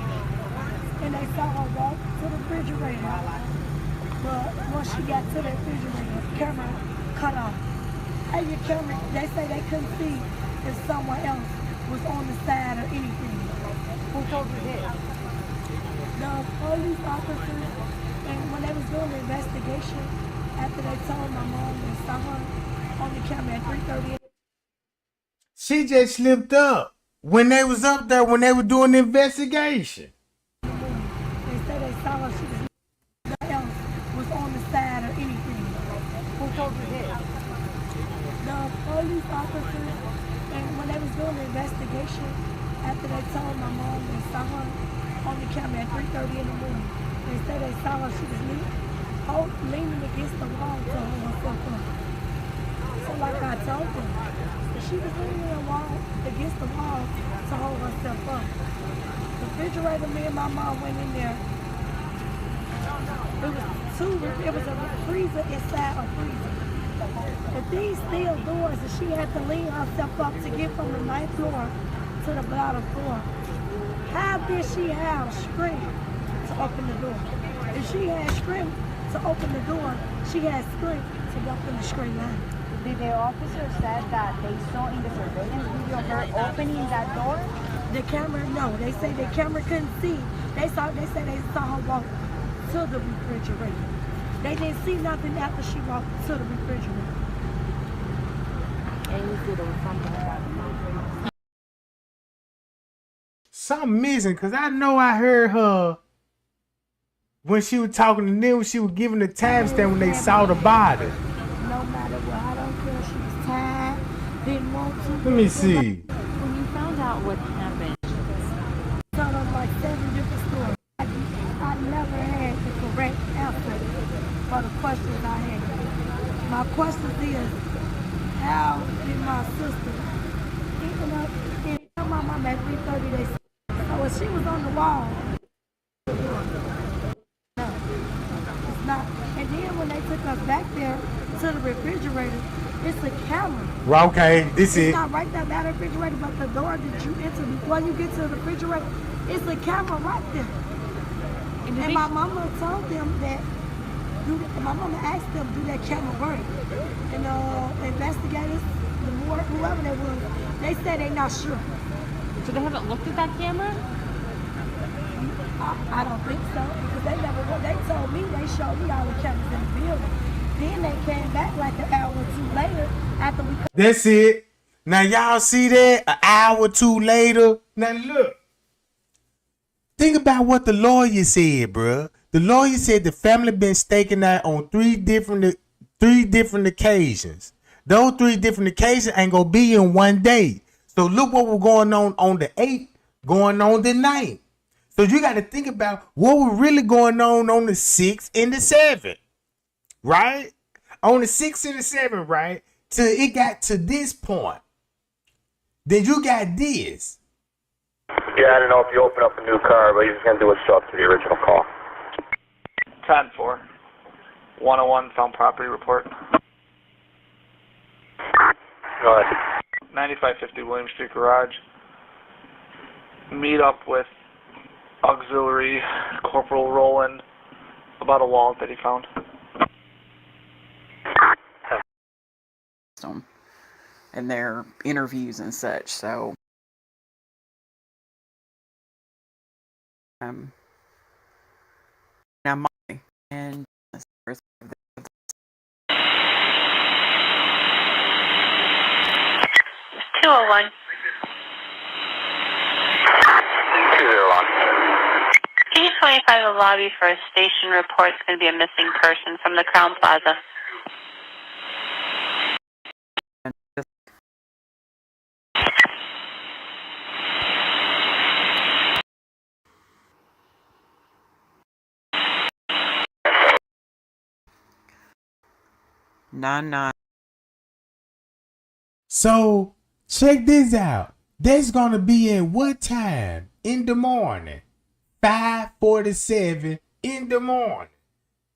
and they saw her walk to the refrigerator. But once she got to the refrigerator, the camera cut off. Hey, your camera, they say they couldn't see if someone else was on the side or anything. Who told you that? The police officers, and when they was doing the investigation, after they told my mom they saw her on the camera at 3:30. She just slipped up when they was up there when they were doing the investigation. They said they saw her, she was else was on the police officers, and when they was doing the investigation, after they told my mom they saw her on the camera at 3:30 in the morning, they said they saw her, she was leaning against the wall to hold herself up. So like I told them, she was leaning against the wall to hold herself up. The refrigerator, me and my mom went in there. It was a freezer inside a freezer. But these steel doors, and she had to lean herself up to get from the 9th floor to the bottom floor. How did she have strength to open the door? If she had strength to open the door, she had strength to walk in the straight line. Did the officer said that they saw in the surveillance video her opening that door? The camera, no. They say the camera couldn't see. They said they saw her walk to the refrigerator. They didn't see nothing after she walked to the refrigerator. And you said there was something about it. Something missing, because I know I heard her when she was talking to them, she was giving the timestamp when they saw the body. No matter what, I don't care. She was tired, didn't want to. Let me see. When you found out what happened, told them like 7 different stories. I never had the correct answer for the questions I had. My question is, how did my sister end up in my mom at 3:30 days? So when she was on the wall, no, it's not. And then when they took us back there to the refrigerator, it's a camera. Well, okay, this It's is not right there by the refrigerator, but the door that you enter before you get to the refrigerator, it's a camera right there. And my mama told them that, my mama asked them, do that camera work? And the investigators, whoever they was, they said they're not sure. so they haven't looked at that camera? I don't think so, because they told me, they showed me all the cameras in the building. Then they came back like an hour or two later after we... That's it. Now y'all see that? An hour or two later. Now look. Think about what the lawyer said, bruh. The lawyer said the family been staking out on three different occasions. Those 3 different occasions ain't gonna be in one day. So look what was going on the 8th, going on the 9th. So you got to think about what was really going on the 6th and the 7th, right? On the 6th and the 7th, right? Till it got to this point. Then you got this. Yeah, I don't know if you open up a new car, but he's just going to do a sub to the original call. 10-4. 101 found property report. Go ahead. 9550 William Street Garage. Meet up with Auxiliary Corporal Roland about a wallet that he found. And their interviews and such, so now Molly and 201. 201. P25 the lobby for a station report. It's going to be a missing person from the Crown Plaza. nine. So check this out. That's gonna be at what time in the morning? 5:47 in the morning.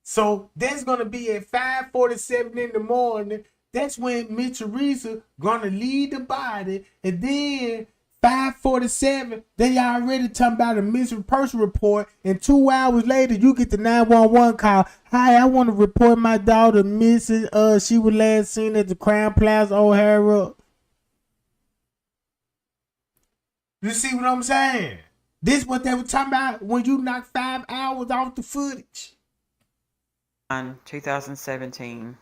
So that's gonna be at 5:47 in the morning. That's when Miss Teresa gonna leave the body, and then 5:47 they already talking about a missing person report, and 2 hours later you get the 911 call. Hi, I want to report my daughter missing. She was last seen at the Crown Plaza O'Hara. You see what I'm saying? This what they were talking about when you knock 5 hours off the footage. 2017.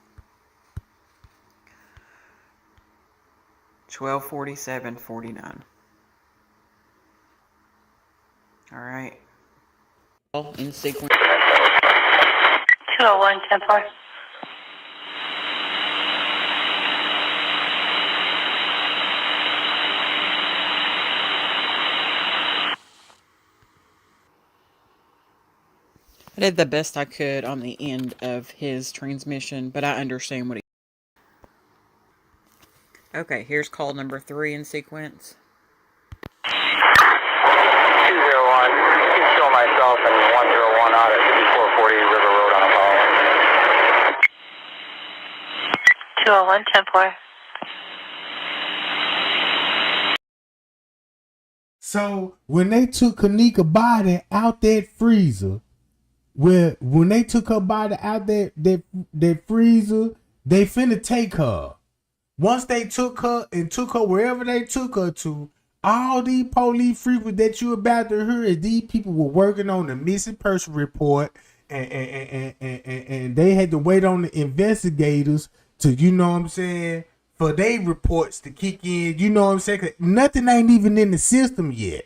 12:47:49. All right. In sequence. 201, 10-4. I did the best I could on the end of his transmission, but I understand what he... Okay, here's call number 3 in sequence. 201, you can show myself and 101 out at 5440 River Road on a call. 201, 10-4. So when they took Kenneka body out that freezer, when they took her body out that freezer, they finna take her. Once they took her and took her wherever they took her to, all these police frequent that you about to hear is these people were working on the missing person report, and they had to wait on the investigators to, you know what I'm saying, for their reports to kick in, you know what I'm saying? 'Cause nothing ain't even in the system yet.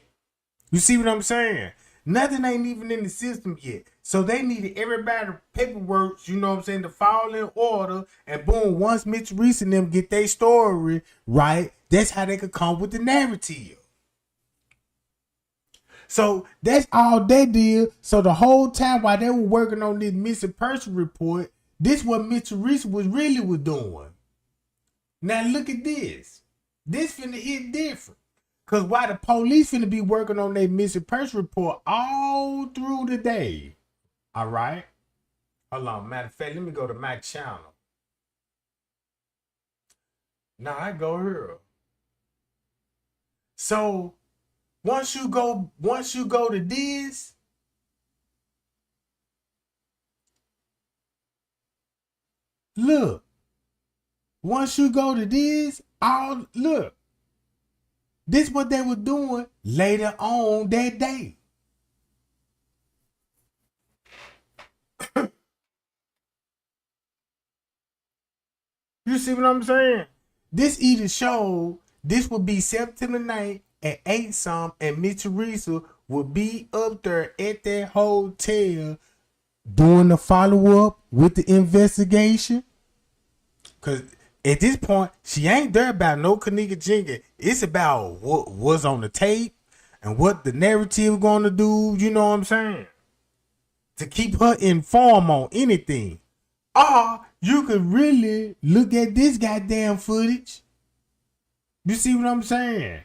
You see what I'm saying? Nothing ain't even in the system yet. So they needed everybody's paperwork, you know what I'm saying, to fall in order. And boom, once Mitch Reese and them get their story right, that's how they could come with the narrative. So that's all they did. So the whole time while they were working on this missing person report, this what Mitch Reese was doing. Now look at this. This finna hit different. Cause while the police finna be working on their missing person report all through the day. All right. Hold on. Matter of fact, let me go to my channel. Now I go here. So once you go to this, look. Once you go to this, look. This what they were doing later on that day. You see what I'm saying? This either showed this would be September 9th at 8 some, and Mitch Teresa would be up there at that hotel doing the follow-up with the investigation. Cause at this point, she ain't there about no Kenneka Jenkins. It's about what was on the tape and what the narrative gonna do, you know what I'm saying? To keep her informed on anything. Or you could really look at this goddamn footage. You see what I'm saying?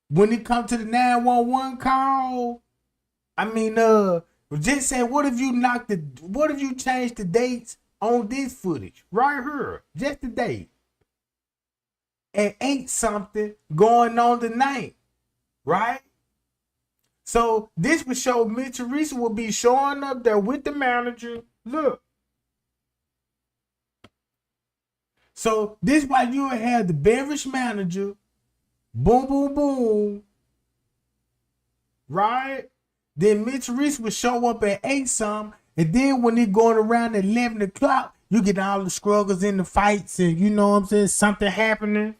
When it comes to the 911 call, I mean, just say, what if you changed the dates on this footage right here? Just the date. And ain't something going on tonight, right? So this would show Mitch Teresa will be showing up there with the manager. Look. So this why you have the beverage manager, boom, boom, boom, right? Then Mitch Reese would show up at 8 some, and then when it going around at 11 o'clock, you get all the struggles in the fights, and you know what I'm saying, something happening.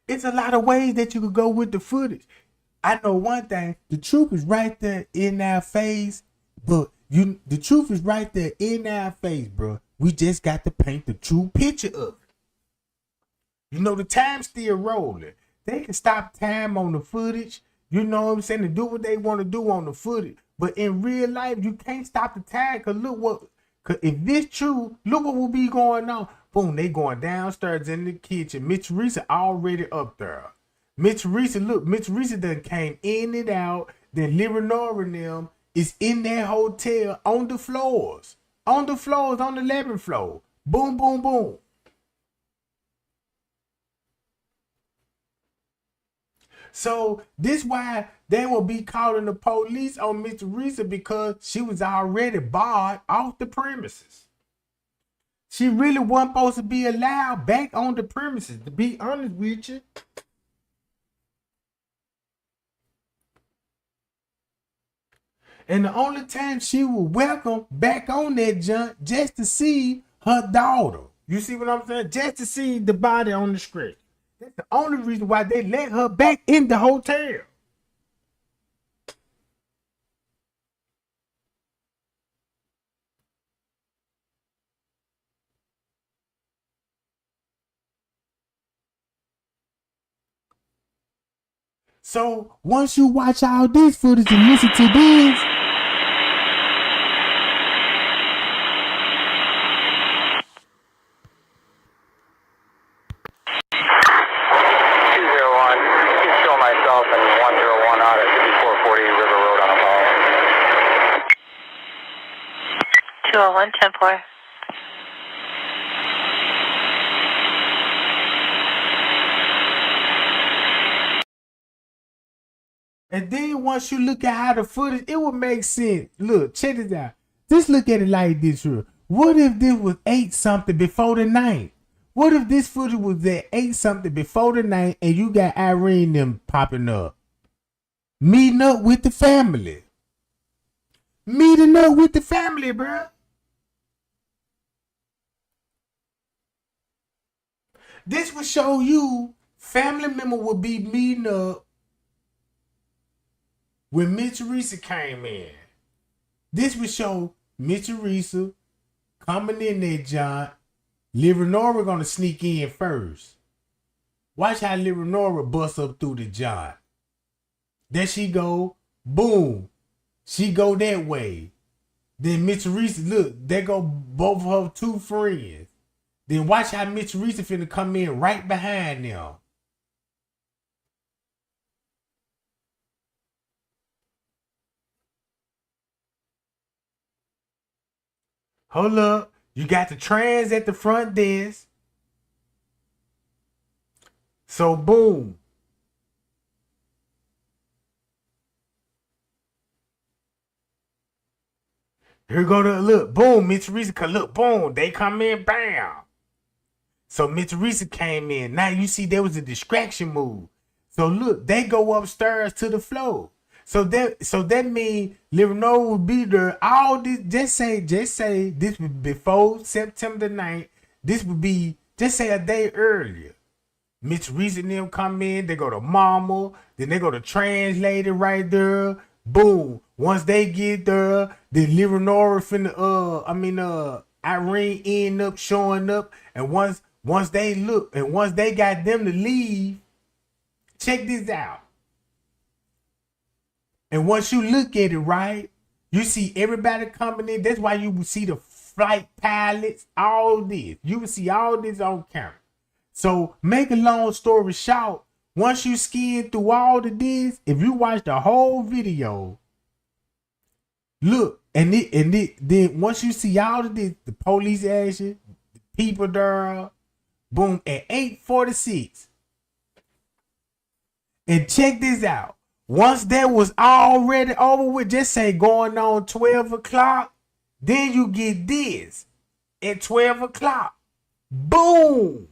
It's a lot of ways that you could go with the footage. I know one thing, the truth is right there in our face, but the truth is right there in our face, bro. We just got to paint the true picture of it. You know, the time's still rolling. They can stop time on the footage, you know what I'm saying, and do what they want to do on the footage. But in real life, you can't stop the time, cause if this true, look what will be going on. Boom, they going downstairs in the kitchen. Mitch Reese already up there. Mitch Reese done came in and out. Then Leonora and them is in that hotel on the floors. On the 11th floor. Boom, boom, boom. So this why they will be calling the police on Miss Teresa, because she was already barred off the premises. She really wasn't supposed to be allowed back on the premises, to be honest with you. And the only time she was welcome back on that junk just to see her daughter. You see what I'm saying? Just to see the body on the screen. That's the only reason why they let her back in the hotel. So once you watch all this footage and listen to this, myself and 101 out at 5440 River Road on a call. 201, 10-4. and then once you look at how the footage, it would make sense. Look, check this out. Just look at it like this here. What if this was 8 something before the 9th? What if this footage was at 8 something before the 9th and you got Irene them popping up? Meeting up with the family. Meeting up with the family, bro. This would show you family member would be meeting up when Miss Teresa came in. This would show Miss Teresa coming in there, John. Leonora gonna sneak in first. Watch how Leonora bust up through the John. There she go. Boom. She go that way. Then Miss Teresa, look, there go both of her 2 friends. Then watch how Miss Teresa finna come in right behind them. Hold up. You got the trans at the front desk. So boom. Here go the look. Boom. Miss Teresa look. Boom. They come in. Bam. So Miss Teresa came in. Now you see there was a distraction move. So look, they go upstairs to the floor. So that means Leonora will be there. All this, just say this would be before September 9th. This would be, just say a day earlier. Miss Teresa and them come in, they go to mama, then they go to translator right there. Boom. Once they get there, then Leonora finna Irene end up showing up. And once they look, and once they got them to leave, check this out. And once you look at it, right, you see everybody coming in. That's why you will see the flight pilots, all this. You will see all this on camera. So make a long story short, once you skin through all of this, if you watch the whole video, look, then once you see all of this, the police action, the people there, boom, at 8:46. And check this out. Once that was already over with, just say going on 12 o'clock, then you get this at 12 o'clock. Boom.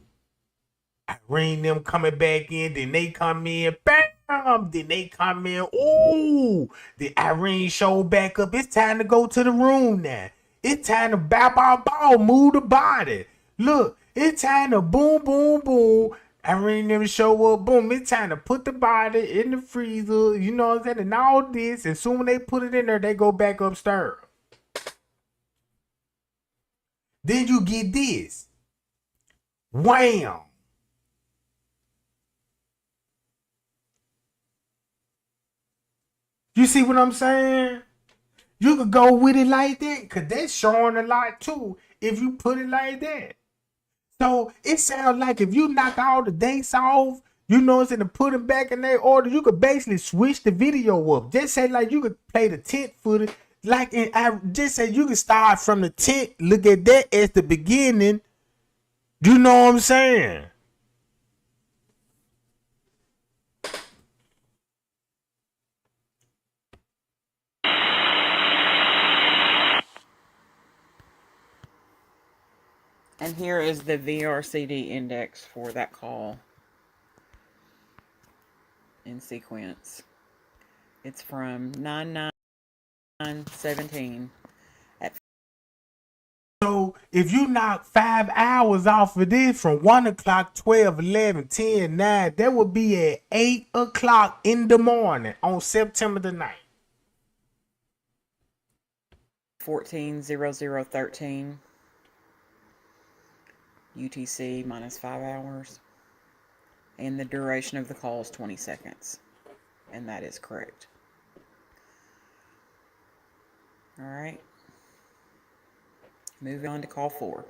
Irene them coming back in, then they come in, bam, then they come in, ooh, the Irene show back up. It's time to go to the room now. It's time to bow, move the body. Look, it's time to boom, boom, boom. Irene them show up, boom, it's time to put the body in the freezer, you know what I'm saying, and all this, and soon they put it in there, they go back upstairs. Then you get this. Wham. You see what I'm saying? You could go with it like that, because that's showing a lot too, if you put it like that. So it sounds like if you knock all the dates off, you know what I'm saying, to put them back in their order, you could basically switch the video up. Just say like you could play the tent footage, like just say you could start from the tent, look at that as the beginning. You know what I'm saying? And here is the VRCD index for that call in sequence. It's from 9/9/17 at. So if you knock 5 hours off of this from 1 o'clock, 12, 11, 10, 9, that would be at 8 o'clock in the morning on September the 9th. 14:00:13 UTC minus 5 hours, and the duration of the call is 20 seconds. and that is correct. All right. Moving on to call 4.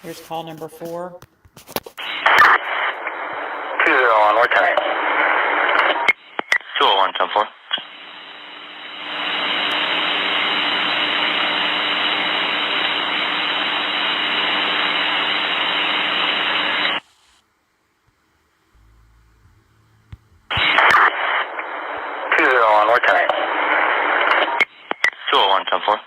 Here's call number 4. 201, what time? 201, 10-4. What time? 201, 10-4.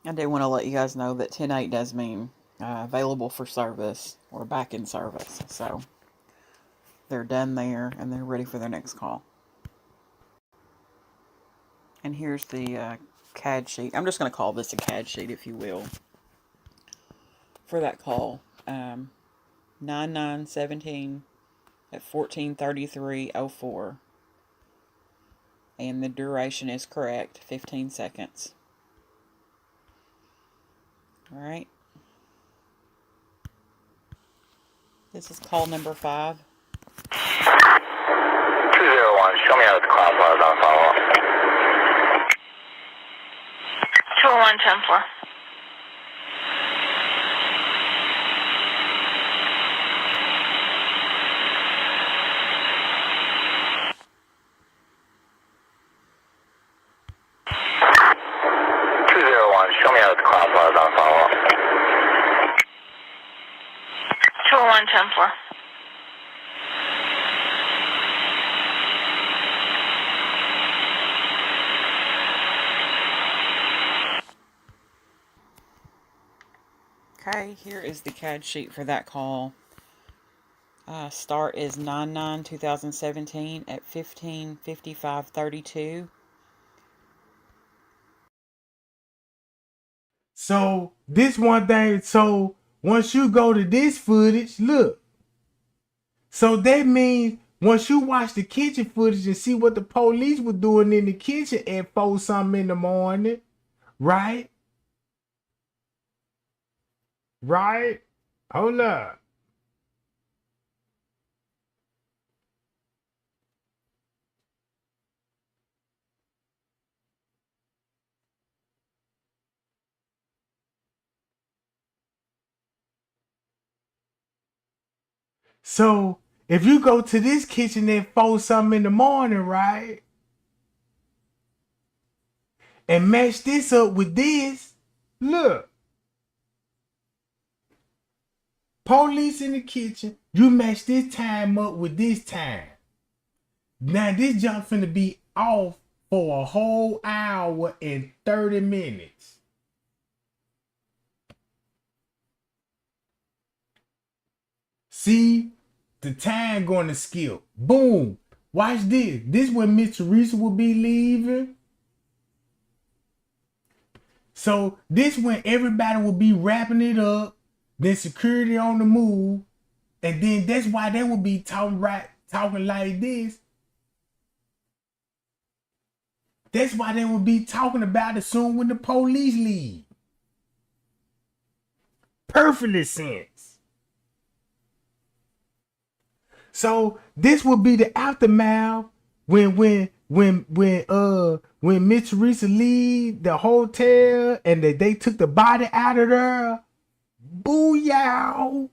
I do want to let you guys know that 10-8 does mean available for service or back in service. So they're done there and they're ready for their next call. And here's the CAD sheet. I'm just going to call this a CAD sheet, if you will, for that call. 9917 at 14:33:04. And the duration is correct, 15 seconds. All right. This is call number 5. 201, show me how the cloud was on follow-up. 201, 10-4. Show me how the cloud was on follow-up. 201, 10-4. Okay, here is the CAD sheet for that call. Start is 9/9/2017 at 15:55:32. So this one thing, so once you go to this footage, look. So that means once you watch the kitchen footage and see what the police were doing in the kitchen at 4 something in the morning, right? Right? Hold up. So if you go to this kitchen at 4 something in the morning, right? And match this up with this, look. Police in the kitchen, you match this time up with this time. Now this jump finna be off for a whole hour and 30 minutes. See, the time gonna skip. Boom. Watch this. This when Miss Teresa will be leaving. So this when everybody will be wrapping it up. Then security on the move. And then that's why they will be talking like this. That's why they will be talking about it soon when the police leave. Perfectly sense. So this will be the aftermath when Miss Teresa leave the hotel and they took the body out of there. Booyah!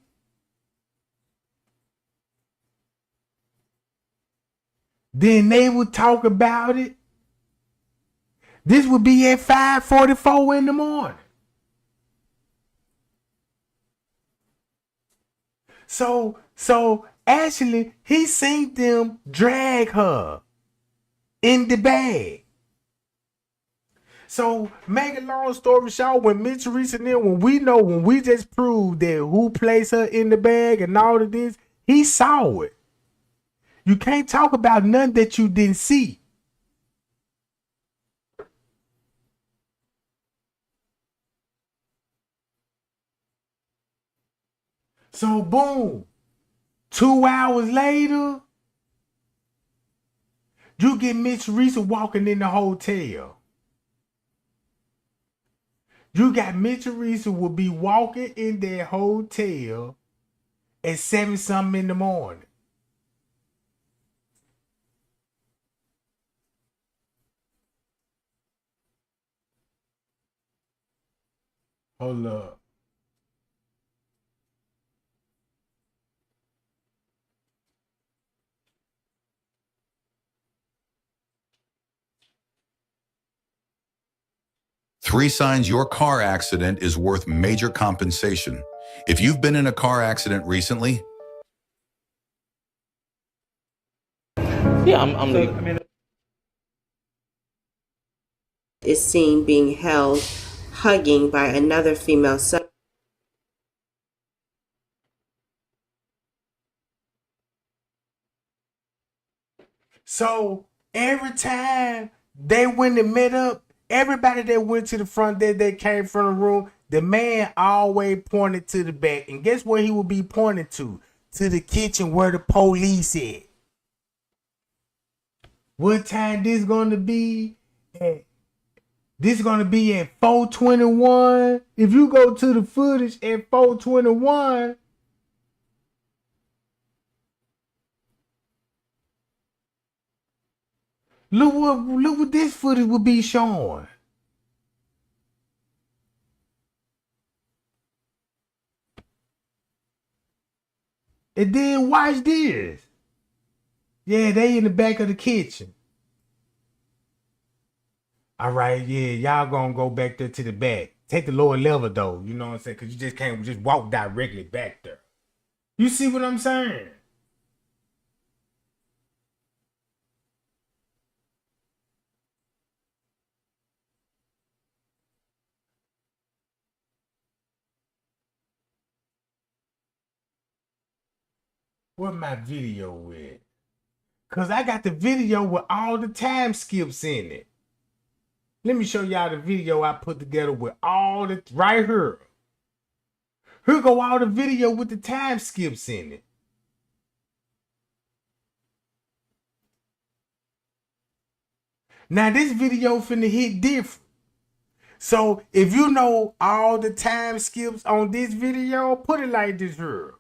Then they would talk about it. This would be at 5:44 in the morning. So actually, he seen them drag her in the bag. So, make a long story short, when Miss Teresa and them, when we just proved that who placed her in the bag and all of this, he saw it. You can't talk about nothing that you didn't see. So, boom. 2 hours later, you get Miss Teresa walking in the hotel. You got Mitch Teresa will be walking in their hotel at 7 something in the morning. Hold up. Three signs your car accident is worth major compensation. If you've been in a car accident recently, is seen being held, hugging by another female subject. So every time they went and met up, everybody that went to the front that they came from the room, the man always pointed to the back. And guess where he would be pointing to? To the kitchen where the police at. What time this gonna be? This gonna be at 4:21. If you go to the footage at 4:21, look what this footage will be showing. And then watch this. Yeah, they in the back of the kitchen. All right, yeah, y'all gonna go back there to the back. Take the lower level though, you know what I'm saying? Because you just can't just walk directly back there. You see what I'm saying? Where my video with? Because I got the video with all the time skips in it. Let me show y'all the video I put together with all the, right here. Here go all the video with the time skips in it. Now this video finna hit different. So if you know all the time skips on this video, put it like this here.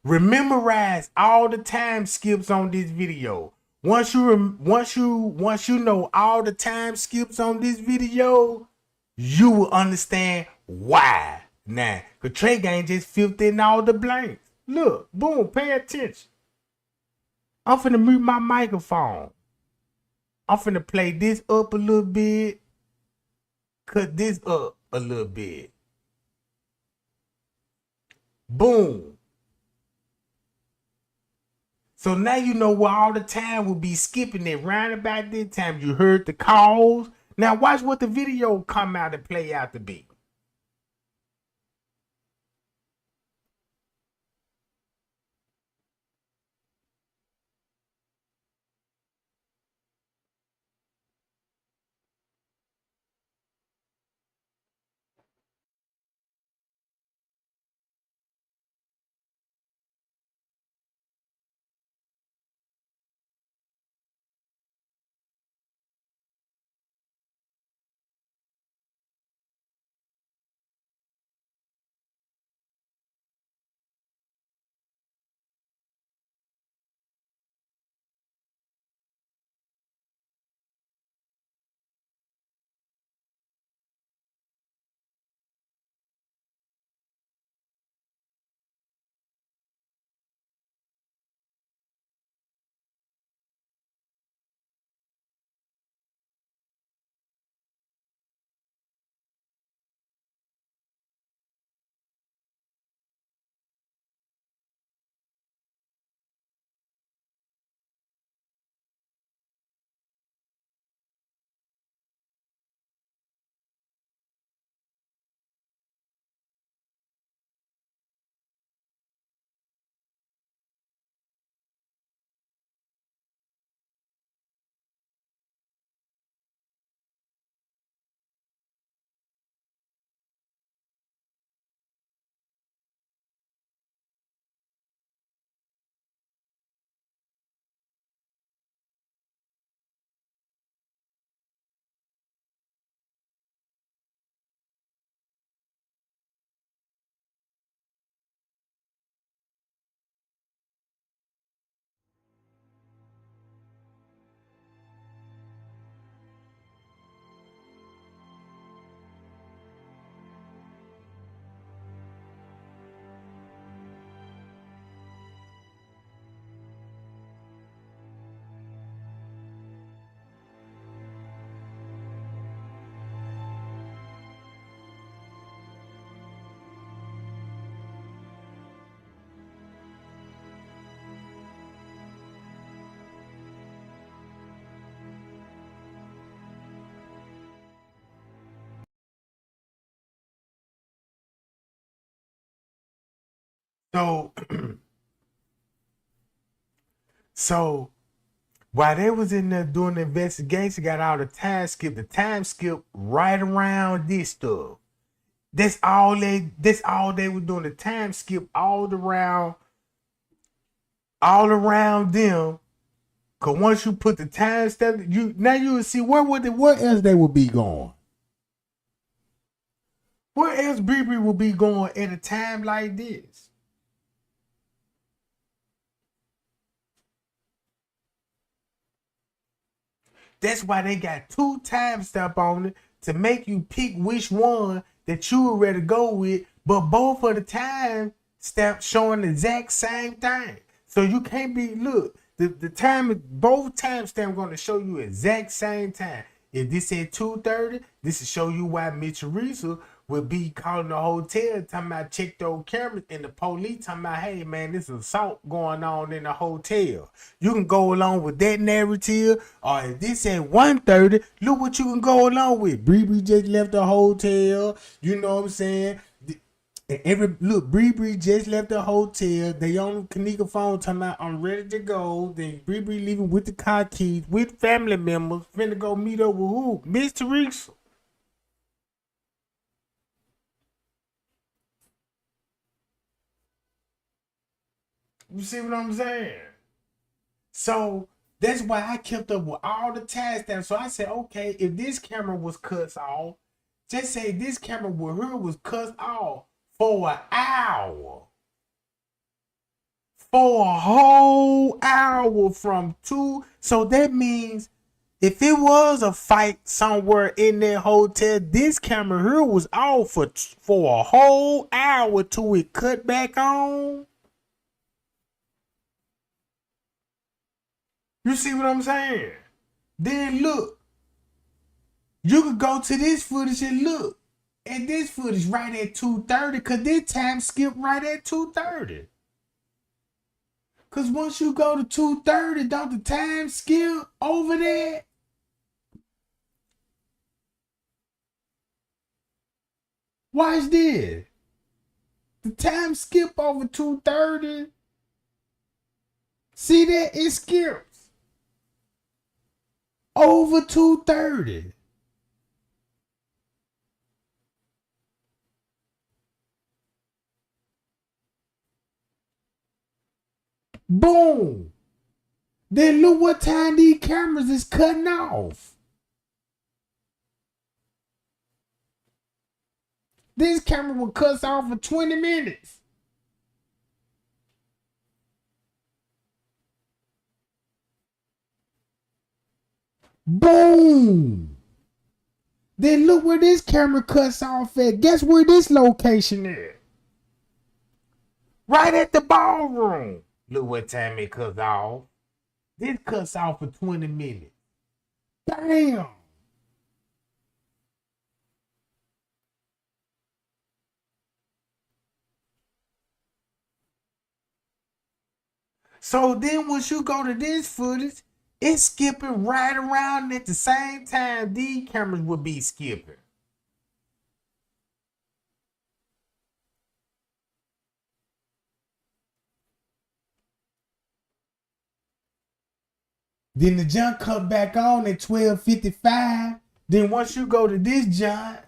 Rememorize all the time skips on this video. Once you know all the time skips on this video, you will understand why. Now, cause Trey Gang just filled in all the blanks. Look, boom, pay attention. I'm finna mute my microphone. I'm finna play this up a little bit. Cut this up a little bit. Boom. So now you know where all the time will be skipping it. Round about this time you heard the calls. Now watch what the video come out and play out to be. So, so while they was in there doing the investigation, got all the time skip. The time skip right around this stuff. That's all they were doing. The time skip all around them. Cause once you put the time step, you will see where else they would be going. Where else Bree will be going at a time like this? That's why they got 2 time stamp on it to make you pick which one that you would rather go with, but both of the time stamps showing the exact same thing. So you can't be the time, both time stamps going to show you exact same time. If this said 2:30, this will show you why Mitch Teresa would be calling the hotel talking about check those cameras, and the police talking about, hey man, this is assault going on in the hotel. You can go along with that narrative, or if this at 1:30, look what you can go along with. Bree just left the hotel, you know what I'm saying? Bree just left the hotel. They on Kenneka phone talking about I'm ready to go. Then Bree leaving with the car keys with family members, finna go meet up with who? Miss Teresa. You see what I'm saying? So that's why I kept up with all the timestamps. So I said, okay, if this camera was cut off, just say this camera with her was cut off for an hour. For a whole hour from 2. So that means if it was a fight somewhere in that hotel, this camera here was off for a whole hour till it cut back on. You see what I'm saying? Then look, you could go to this footage and look at this footage right at 2:30, because this time skip right at 2:30. Because once you go to 2:30, don't the time skip over there? Watch this. The time skip over 2:30. See that? It skips over 2:30. Boom. Then look what time these cameras is cutting off. This camera will cut off for 20 minutes. Boom. Then look where this camera cuts off at. Guess where this location is? Right at the ballroom. Look what time it cuts off. This cuts off for 20 minutes. Damn. So then once you go to this footage, it's skipping right around at the same time these cameras would be skipping. Then the jump cut back on at 12:55. Then once you go to this jump,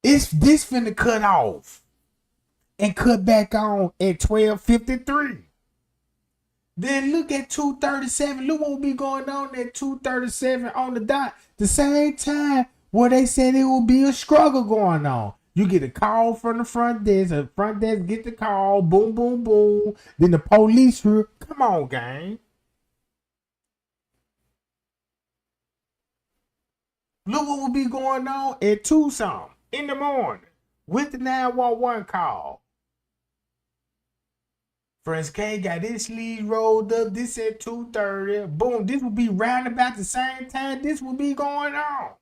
it's this finna cut off and cut back on at 12:53. Then look at 2:37. Look what will be going on at 2:37 on the dot. The same time where they said it will be a struggle going on. You get a call from the front desk. The front desk get the call. Boom, boom, boom. Then the police here. Come on, gang. Look what will be going on at 2 something in the morning with the 911 call. Friends K got his sleeves rolled up. This at 2:30. Boom. This will be round about the same time this will be going on.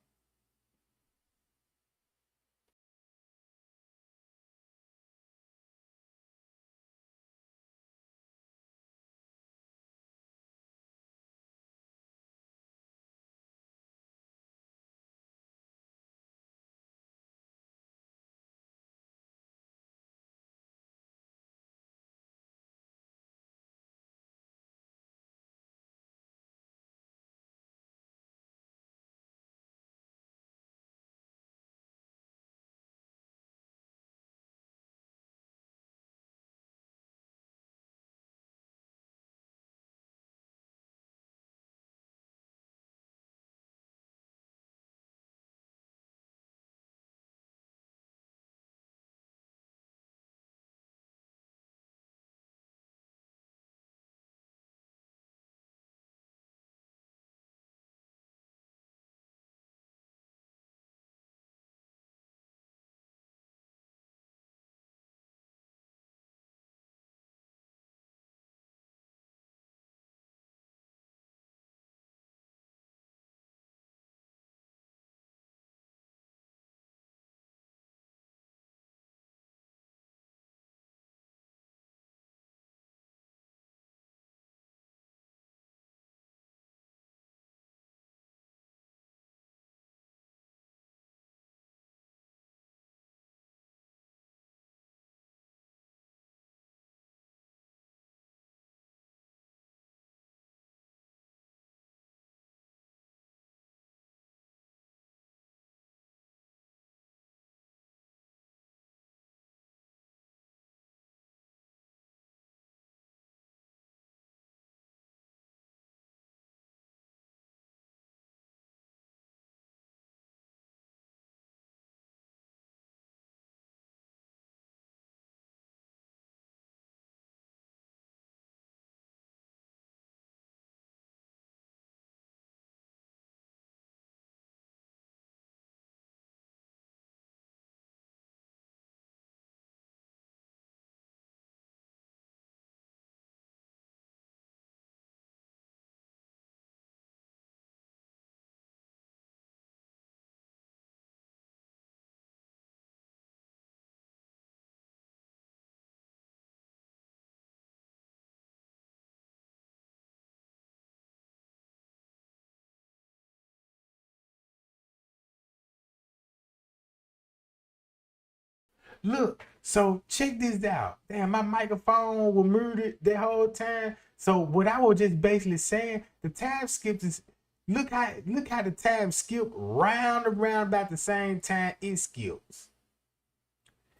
look. So check this out. Damn, my microphone was muted that whole time. So what I was just basically saying, the time skip is look how the time skip round around about the same time it skips.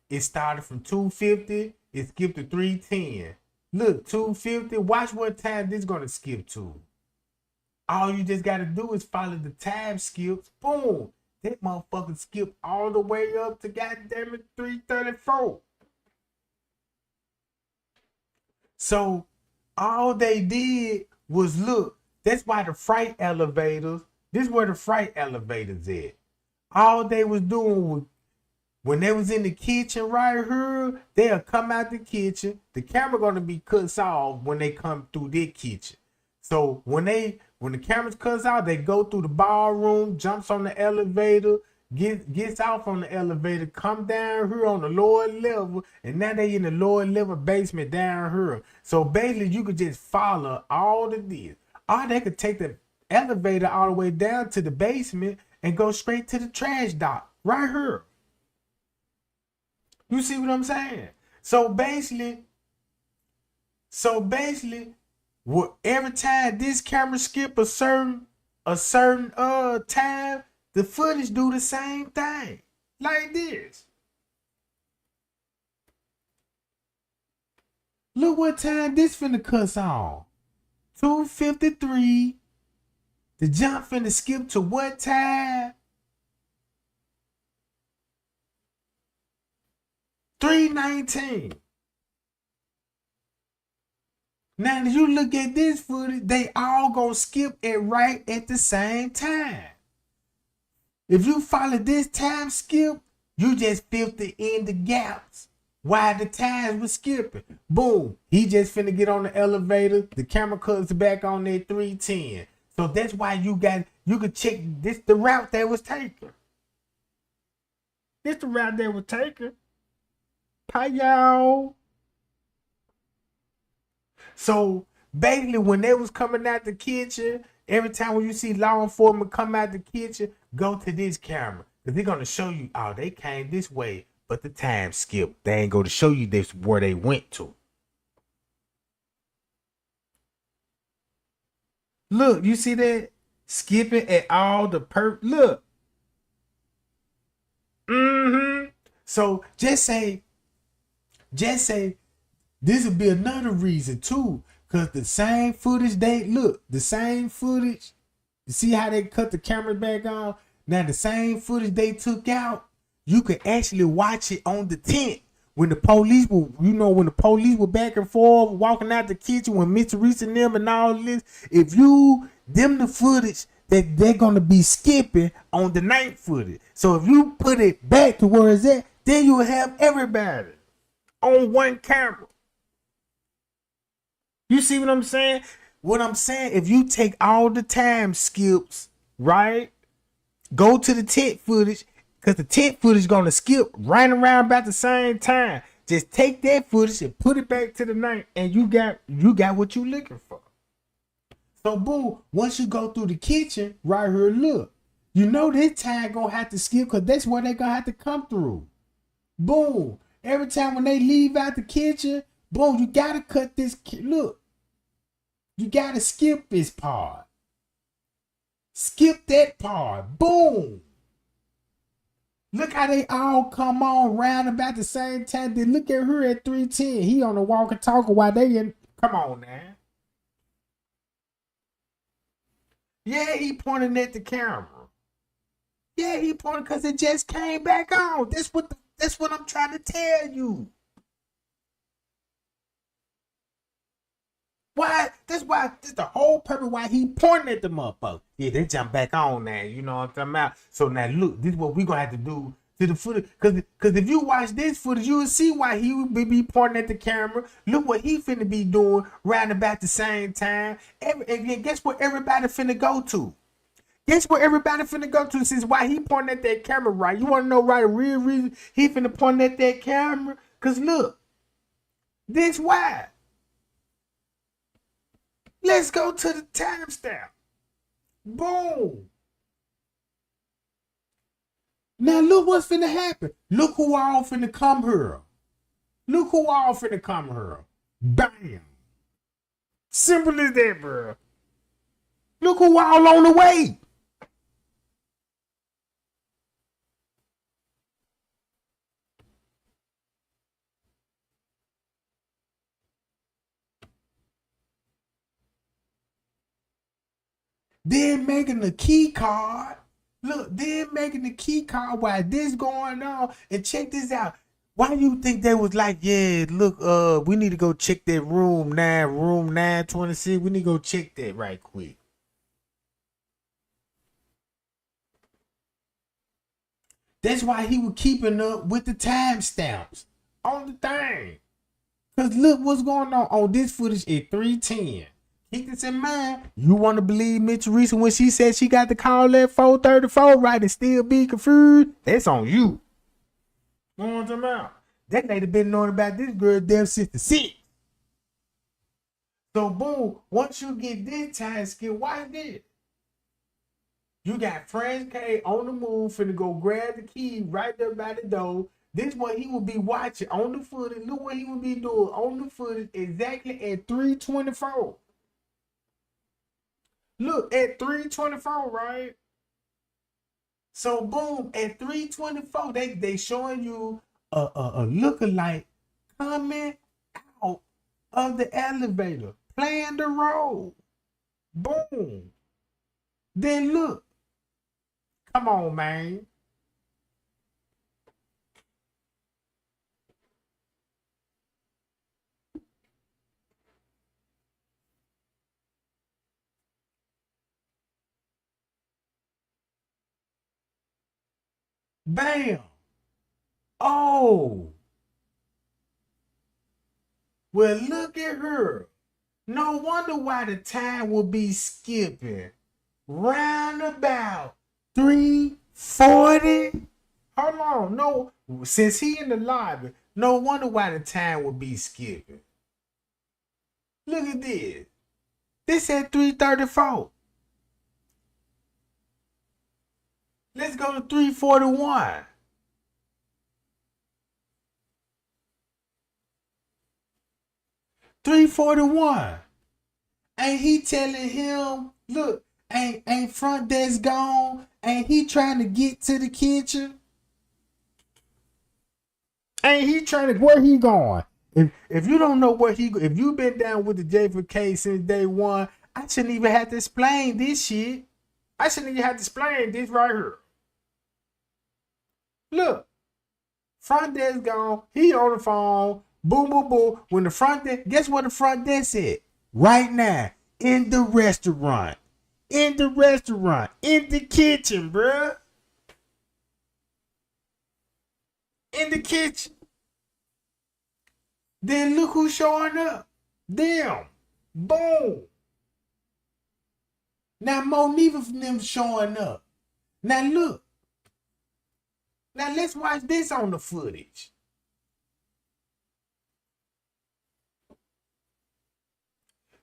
It started from 250, it skipped to 310. Look, 250, watch what time this gonna skip to. All you just gotta do is follow the time skips. Boom. That motherfucker skipped all the way up to goddamn it 334. So all they did was look. That's why the freight elevators, this is where the freight elevators at. All they was doing was when they was in the kitchen right here, they'll come out the kitchen. The camera gonna be cut off when they come through their kitchen. So when the cameras cuts out, they go through the ballroom, jumps on the elevator, gets off on the elevator, come down here on the lower level, and now they in the lower level basement down here. So basically, you could just follow all of this. Or they could take the elevator all the way down to the basement and go straight to the trash dock right here. You see what I'm saying? So basically, every time this camera skip a certain time, the footage do the same thing. Like this. Look what time this finna cuss on. 2:53. The jump finna skip to what time? 3:19. Now, as you look at this footage, they all gonna skip it right at the same time. If you follow this time skip, you just fill in the gaps while the times was skipping. Boom, he just finna get on the elevator. The camera cuts back on there 310. So that's why you could check this the route that was taken. This the route that was taken. Hi, y'all. So basically, when they was coming out the kitchen, every time when you see law enforcement come out the kitchen, go to this camera. Because they're going to show you, oh, they came this way, but the time skipped. They ain't going to show you this where they went to. Look, you see that? Skipping at all the look. So just say, this would be another reason too, because the same footage you see how they cut the camera back on? Now the same footage they took out, you could actually watch it on the tent. When the police were back and forth, walking out the kitchen, when Mr. Reese and them and all this, the footage that they're gonna be skipping on the night footage. So if you put it back to where it's at, then you'll have everybody on one camera. You see what I'm saying? What I'm saying, if you take all the time skips, right? Go to the tent footage, because the tent footage is going to skip right around about the same time. Just take that footage and put it back to the night, and you got what you looking for. So boom, once you go through the kitchen, right here, look. You know this time going to have to skip, because that's where they're going to have to come through. Boom. Every time when they leave out the kitchen, boom, you got to cut this. Look. You got to skip this part. Skip that part. Boom. Look how they all come on round about the same time. Then look at her at 310. He on the walkie-talkie while they in. Come on now. Yeah, he pointing at the camera. Yeah, he pointing because it just came back on. That's what I'm trying to tell you. Why? This the whole purpose why he pointing at the motherfucker. Yeah, they jump back on now. You know what I'm talking about? So now look, this is what we gonna have to do to the footage. Cause if you watch this footage, you will see why he would be pointing at the camera. Look what he finna be doing round about the same time. And guess what everybody finna go to? Guess what everybody finna go to since why he pointing at that camera, right? You wanna know why the real reason he finna point at that camera? Cause look, this why. Let's go to the timestamp. Boom. Now look what's finna happen. Look who all finna come here. Look who all finna come here. Bam. Simple as that, bro. Look who all on the way. They're making the key card. Look, they're making the key card while this going on. And check this out. Why do you think they was like, yeah, look, we need to go check that room 926. We need to go check that right quick. That's why he was keeping up with the timestamps on the thing. Because look what's going on this footage at 3:10. Keep this in mind. You want to believe Mitch Teresa when she said she got the call at 4:34 right and still be confused? That's on you. You know what I'm talking about? That lady been knowing about this girl death since the 6th. So boom, once you get this time skip, watch this. You got Franz K on the move finna go grab the key right there by the door. This what he will be watching on the footage. Look what he will be doing on the footage exactly at 3:24. Look at 3:24, right? So boom, at 3:24, they showing you a lookalike coming out of the elevator, playing the role. Boom. Then look. Come on, man. Bam. Oh. Well, look at her. No wonder why the time will be skipping. Round about 3:40. Hold on. No, since he in the lobby, no wonder why the time will be skipping. Look at this. This at 3:34. Let's go to 3:41. 3:41. Ain't he telling him, look, ain't front desk gone? Ain't he trying to get to the kitchen? Ain't he trying to, where he going? If you don't know where if you been down with the J4K since day one, I shouldn't even have to explain this shit. I shouldn't even have to explain this right here. Look, front desk gone. He on the phone. Boom, boom, boom. When the front desk, guess what the front desk said? Right now, in the restaurant. In the restaurant. In the kitchen, bruh. In the kitchen. Then look who's showing up. Them. Boom. Now Monifa from them showing up. Now look. Now let's watch this on the footage.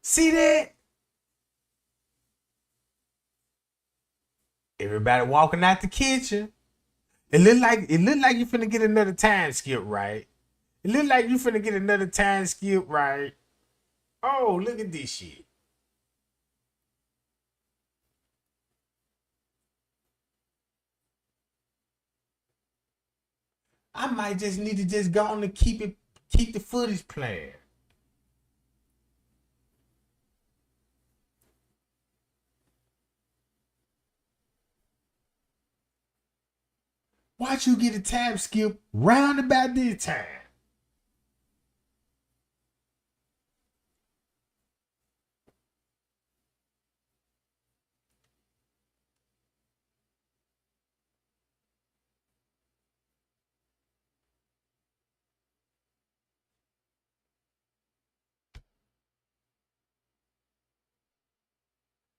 See that? Everybody walking out the kitchen. It look like you finna get another time skip, right? It look like you finna get another time skip, right? Oh, look at this shit. I might just need to just go on and keep the footage playing. Watch you get a time skip round about this time.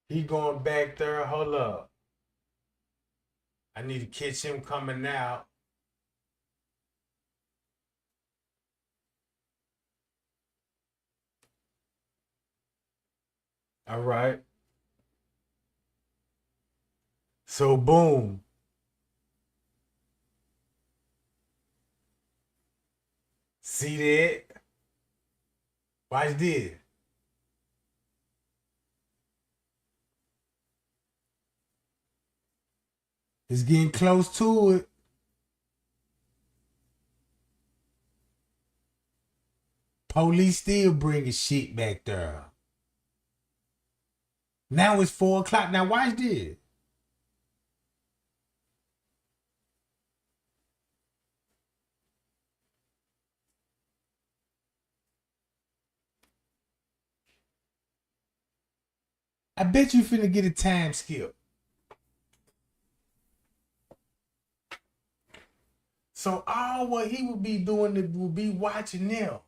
He going back there. Hold up. I need to catch him coming out. All right. So boom. See that? Watch this. It's getting close to it. Police still bringing shit back there. Now it's 4 o'clock. Now watch this. I bet you finna get a time skip. So all what he would be doing will be watching them.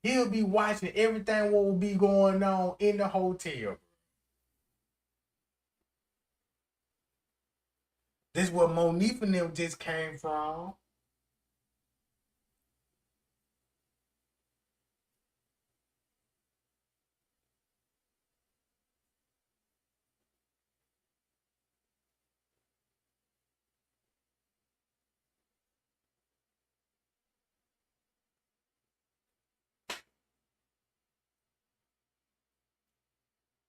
He'll be watching everything what will be going on in the hotel. This where Monique and them just came from.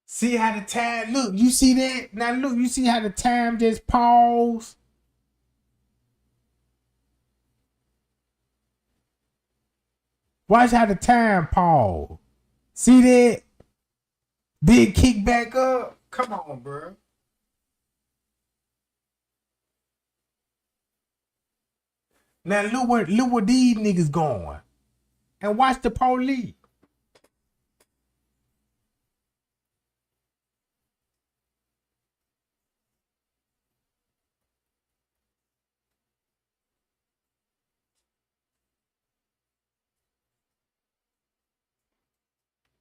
See how the time, look, you see that? Now look, you see how the time just paused? Watch how the time paused. See that? Big kick back up. Come on, bro. Now look where these niggas going. And watch the police.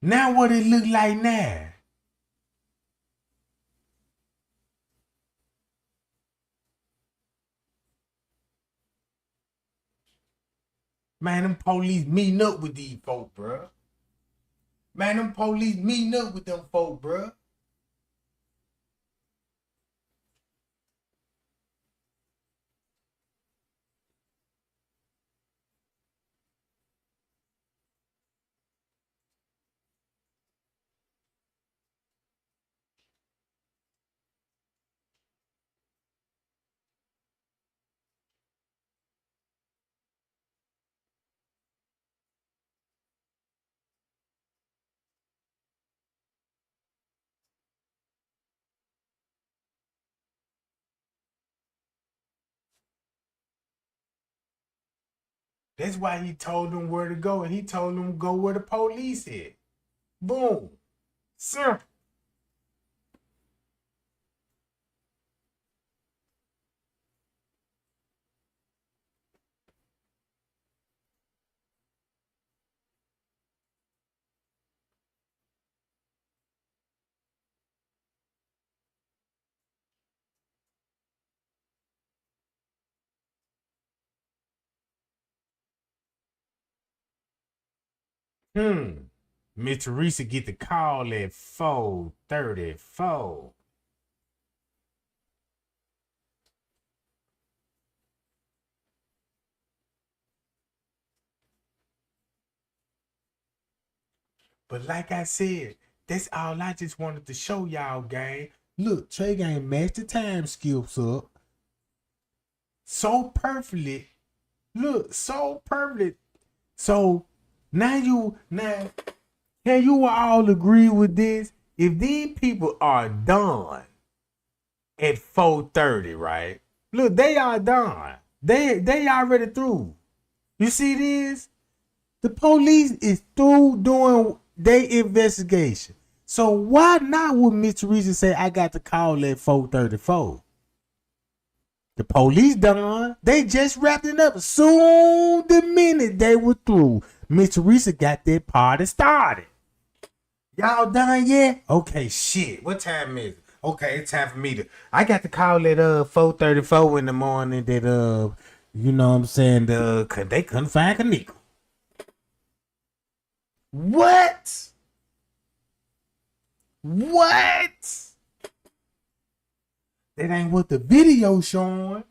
Now what it look like now? Man, them police meeting up with these folk, bro. Man, them police meeting up with them folk, bro. That's why he told them where to go, and he told them go where the police is. Boom. Simple. Miss Teresa get the call at 4:34. But like I said, that's all I just wanted to show y'all, gang. Look, Trey Gang matched the time skips up so perfectly. Look, so perfectly. So now can you all agree with this? If these people are done at 4:30, right? Look, they are done. They already through. You see this? The police is through doing their investigation. So why not would Miss Teresa say I got the call at 4:34? The police done. They just wrapped it up. Soon the minute they were through, Miss Teresa got that party started. Y'all done yet? Okay, shit. What time is it? Okay, it's time for me to. I got the call at 4:34 in the morning that you know what I'm saying, they couldn't find Kenneka. What? What? That ain't what the video showing.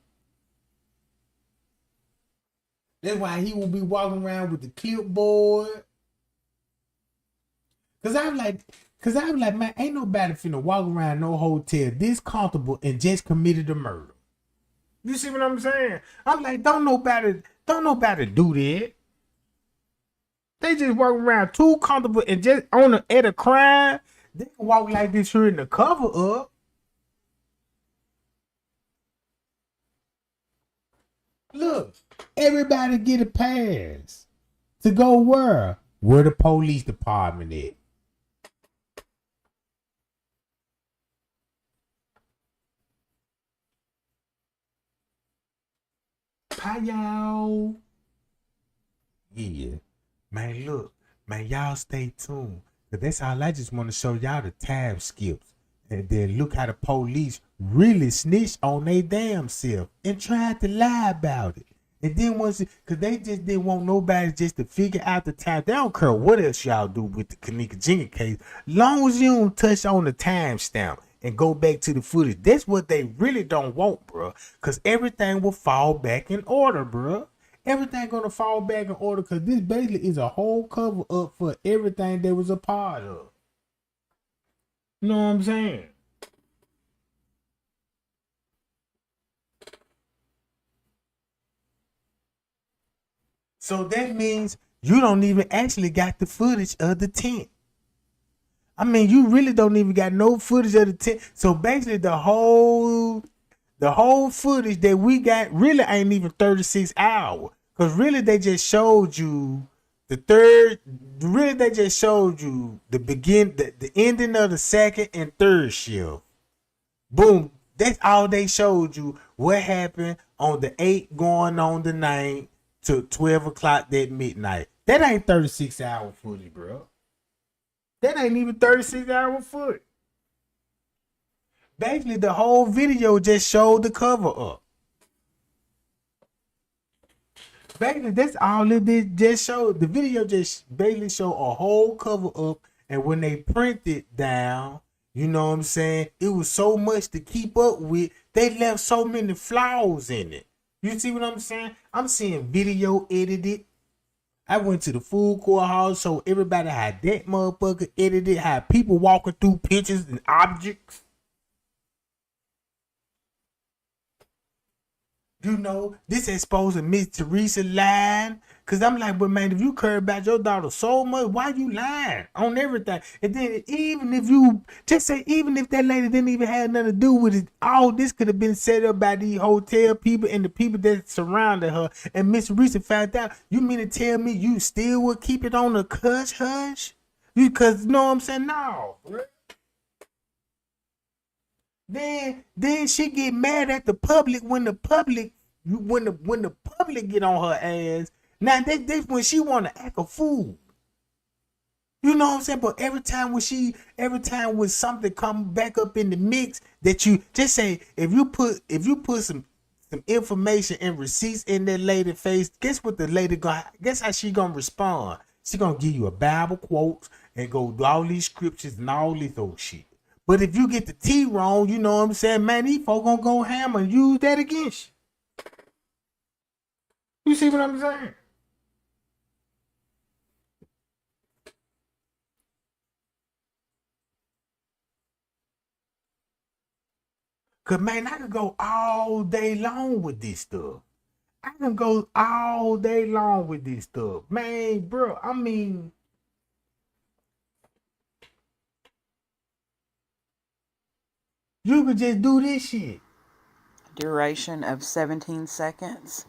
That's why he will be walking around with the clipboard. Cause I'm like, man, ain't nobody finna walk around no hotel this comfortable and just committed a murder. You see what I'm saying? I'm like, don't nobody do that. They just walk around too comfortable and just at a crime. They can walk like this here in the cover up. Look, everybody get a pass to go where? Where the police department at? Hi y'all. Yeah. Man, look. Man, y'all stay tuned. Cause that's all I just want to show y'all the time skips. And then look how the police really snitched on their damn self and tried to lie about it. And then cause they just didn't want nobody just to figure out the time. They don't care what else y'all do with the Kenneka Jenkins case. Long as you don't touch on the timestamp and go back to the footage. That's what they really don't want, bro. Cause everything will fall back in order, bro. Everything gonna fall back in order because this basically is a whole cover up for everything they was a part of. You know what I'm saying? So that means you don't even actually got the footage of the tent. I mean, you really don't even got no footage of the tent. So basically the whole footage that we got really ain't even 36 hours. Because really they just showed you the ending of the second and third shift. Boom. That's all they showed you. What happened on the 8 going on the 9 to 12 o'clock that midnight. That ain't 36 hour footage, bro. That ain't even 36 hour footage. Basically, the whole video just showed the cover up. Basically, that's all it did. Just showed the video. Just basically show a whole cover up, and when they print it down, you know what I'm saying? It was so much to keep up with. They left so many flaws in it. You see what I'm saying? I'm seeing video edited. I went to the food court house, so everybody had that motherfucker edited. Had people walking through pictures and objects. You know, this exposing Miss Teresa lying. Cause I'm like, but man, if you care about your daughter so much, why you lying on everything? And then even if that lady didn't even have nothing to do with it, all this could have been set up by the hotel people and the people that surrounded her. And Miss Teresa found out. You mean to tell me you still would keep it on the hush? Cause you know what I'm saying? No. Then she get mad at the public when the public get on her ass. Now that's when she want to act a fool. You know what I'm saying? But every time when something come back up in the mix, that you just say, if you put some information and receipts in that lady face, guess how she gonna respond? She gonna give you a Bible quotes and go do all these scriptures and all this old shit. But if you get the T wrong, you know what I'm saying, man, these folks gonna go hammer and use that against you. You see what I'm saying? Cause man, I can go all day long with this stuff. Man, bro, I mean, you could just do this shit. Duration of 17 seconds.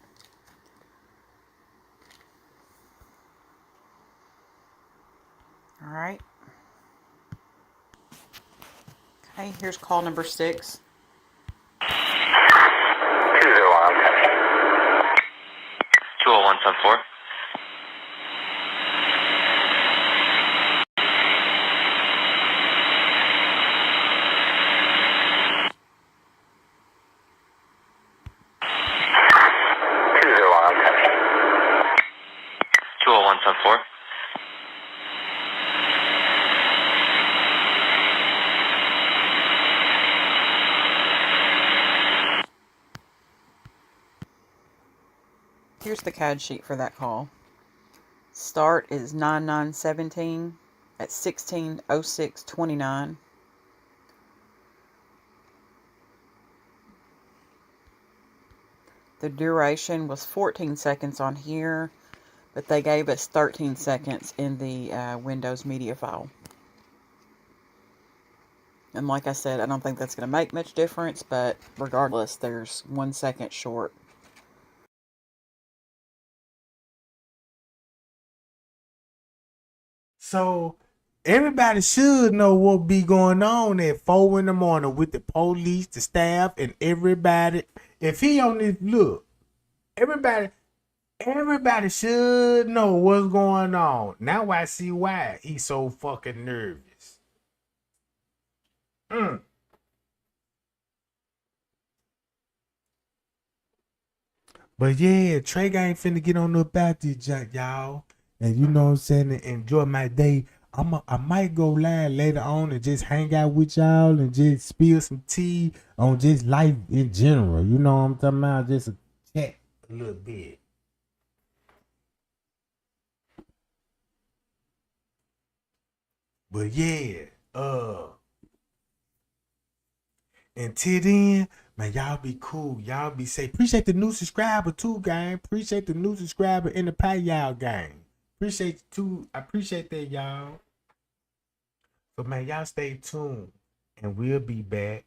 All right. Okay, here's call number 6. 20174. Here's the CAD sheet for that call. Start is 9/9/17 at 16:06:29. The duration was 14 seconds on here, but they gave us 13 seconds in the Windows media file. And like I said, I don't think that's going to make much difference, but regardless, there's 1 second short. So everybody should know what be going on at 4 in the morning with the police, the staff, and everybody. If he on this look, everybody should know what's going on. Now I see why he's so fucking nervous. But yeah, Trey ain't finna get on up about this junk, y'all. And you know what I'm saying? And enjoy my day. I might go live later on and just hang out with y'all and just spill some tea on just life in general. You know what I'm talking about? Just a chat a little bit. But yeah, until then, man, y'all be cool. Y'all be safe. Appreciate the new subscriber too, gang. Appreciate the new subscriber in the pay y'all gang. Appreciate you too. I appreciate that, y'all. But man, y'all stay tuned and we'll be back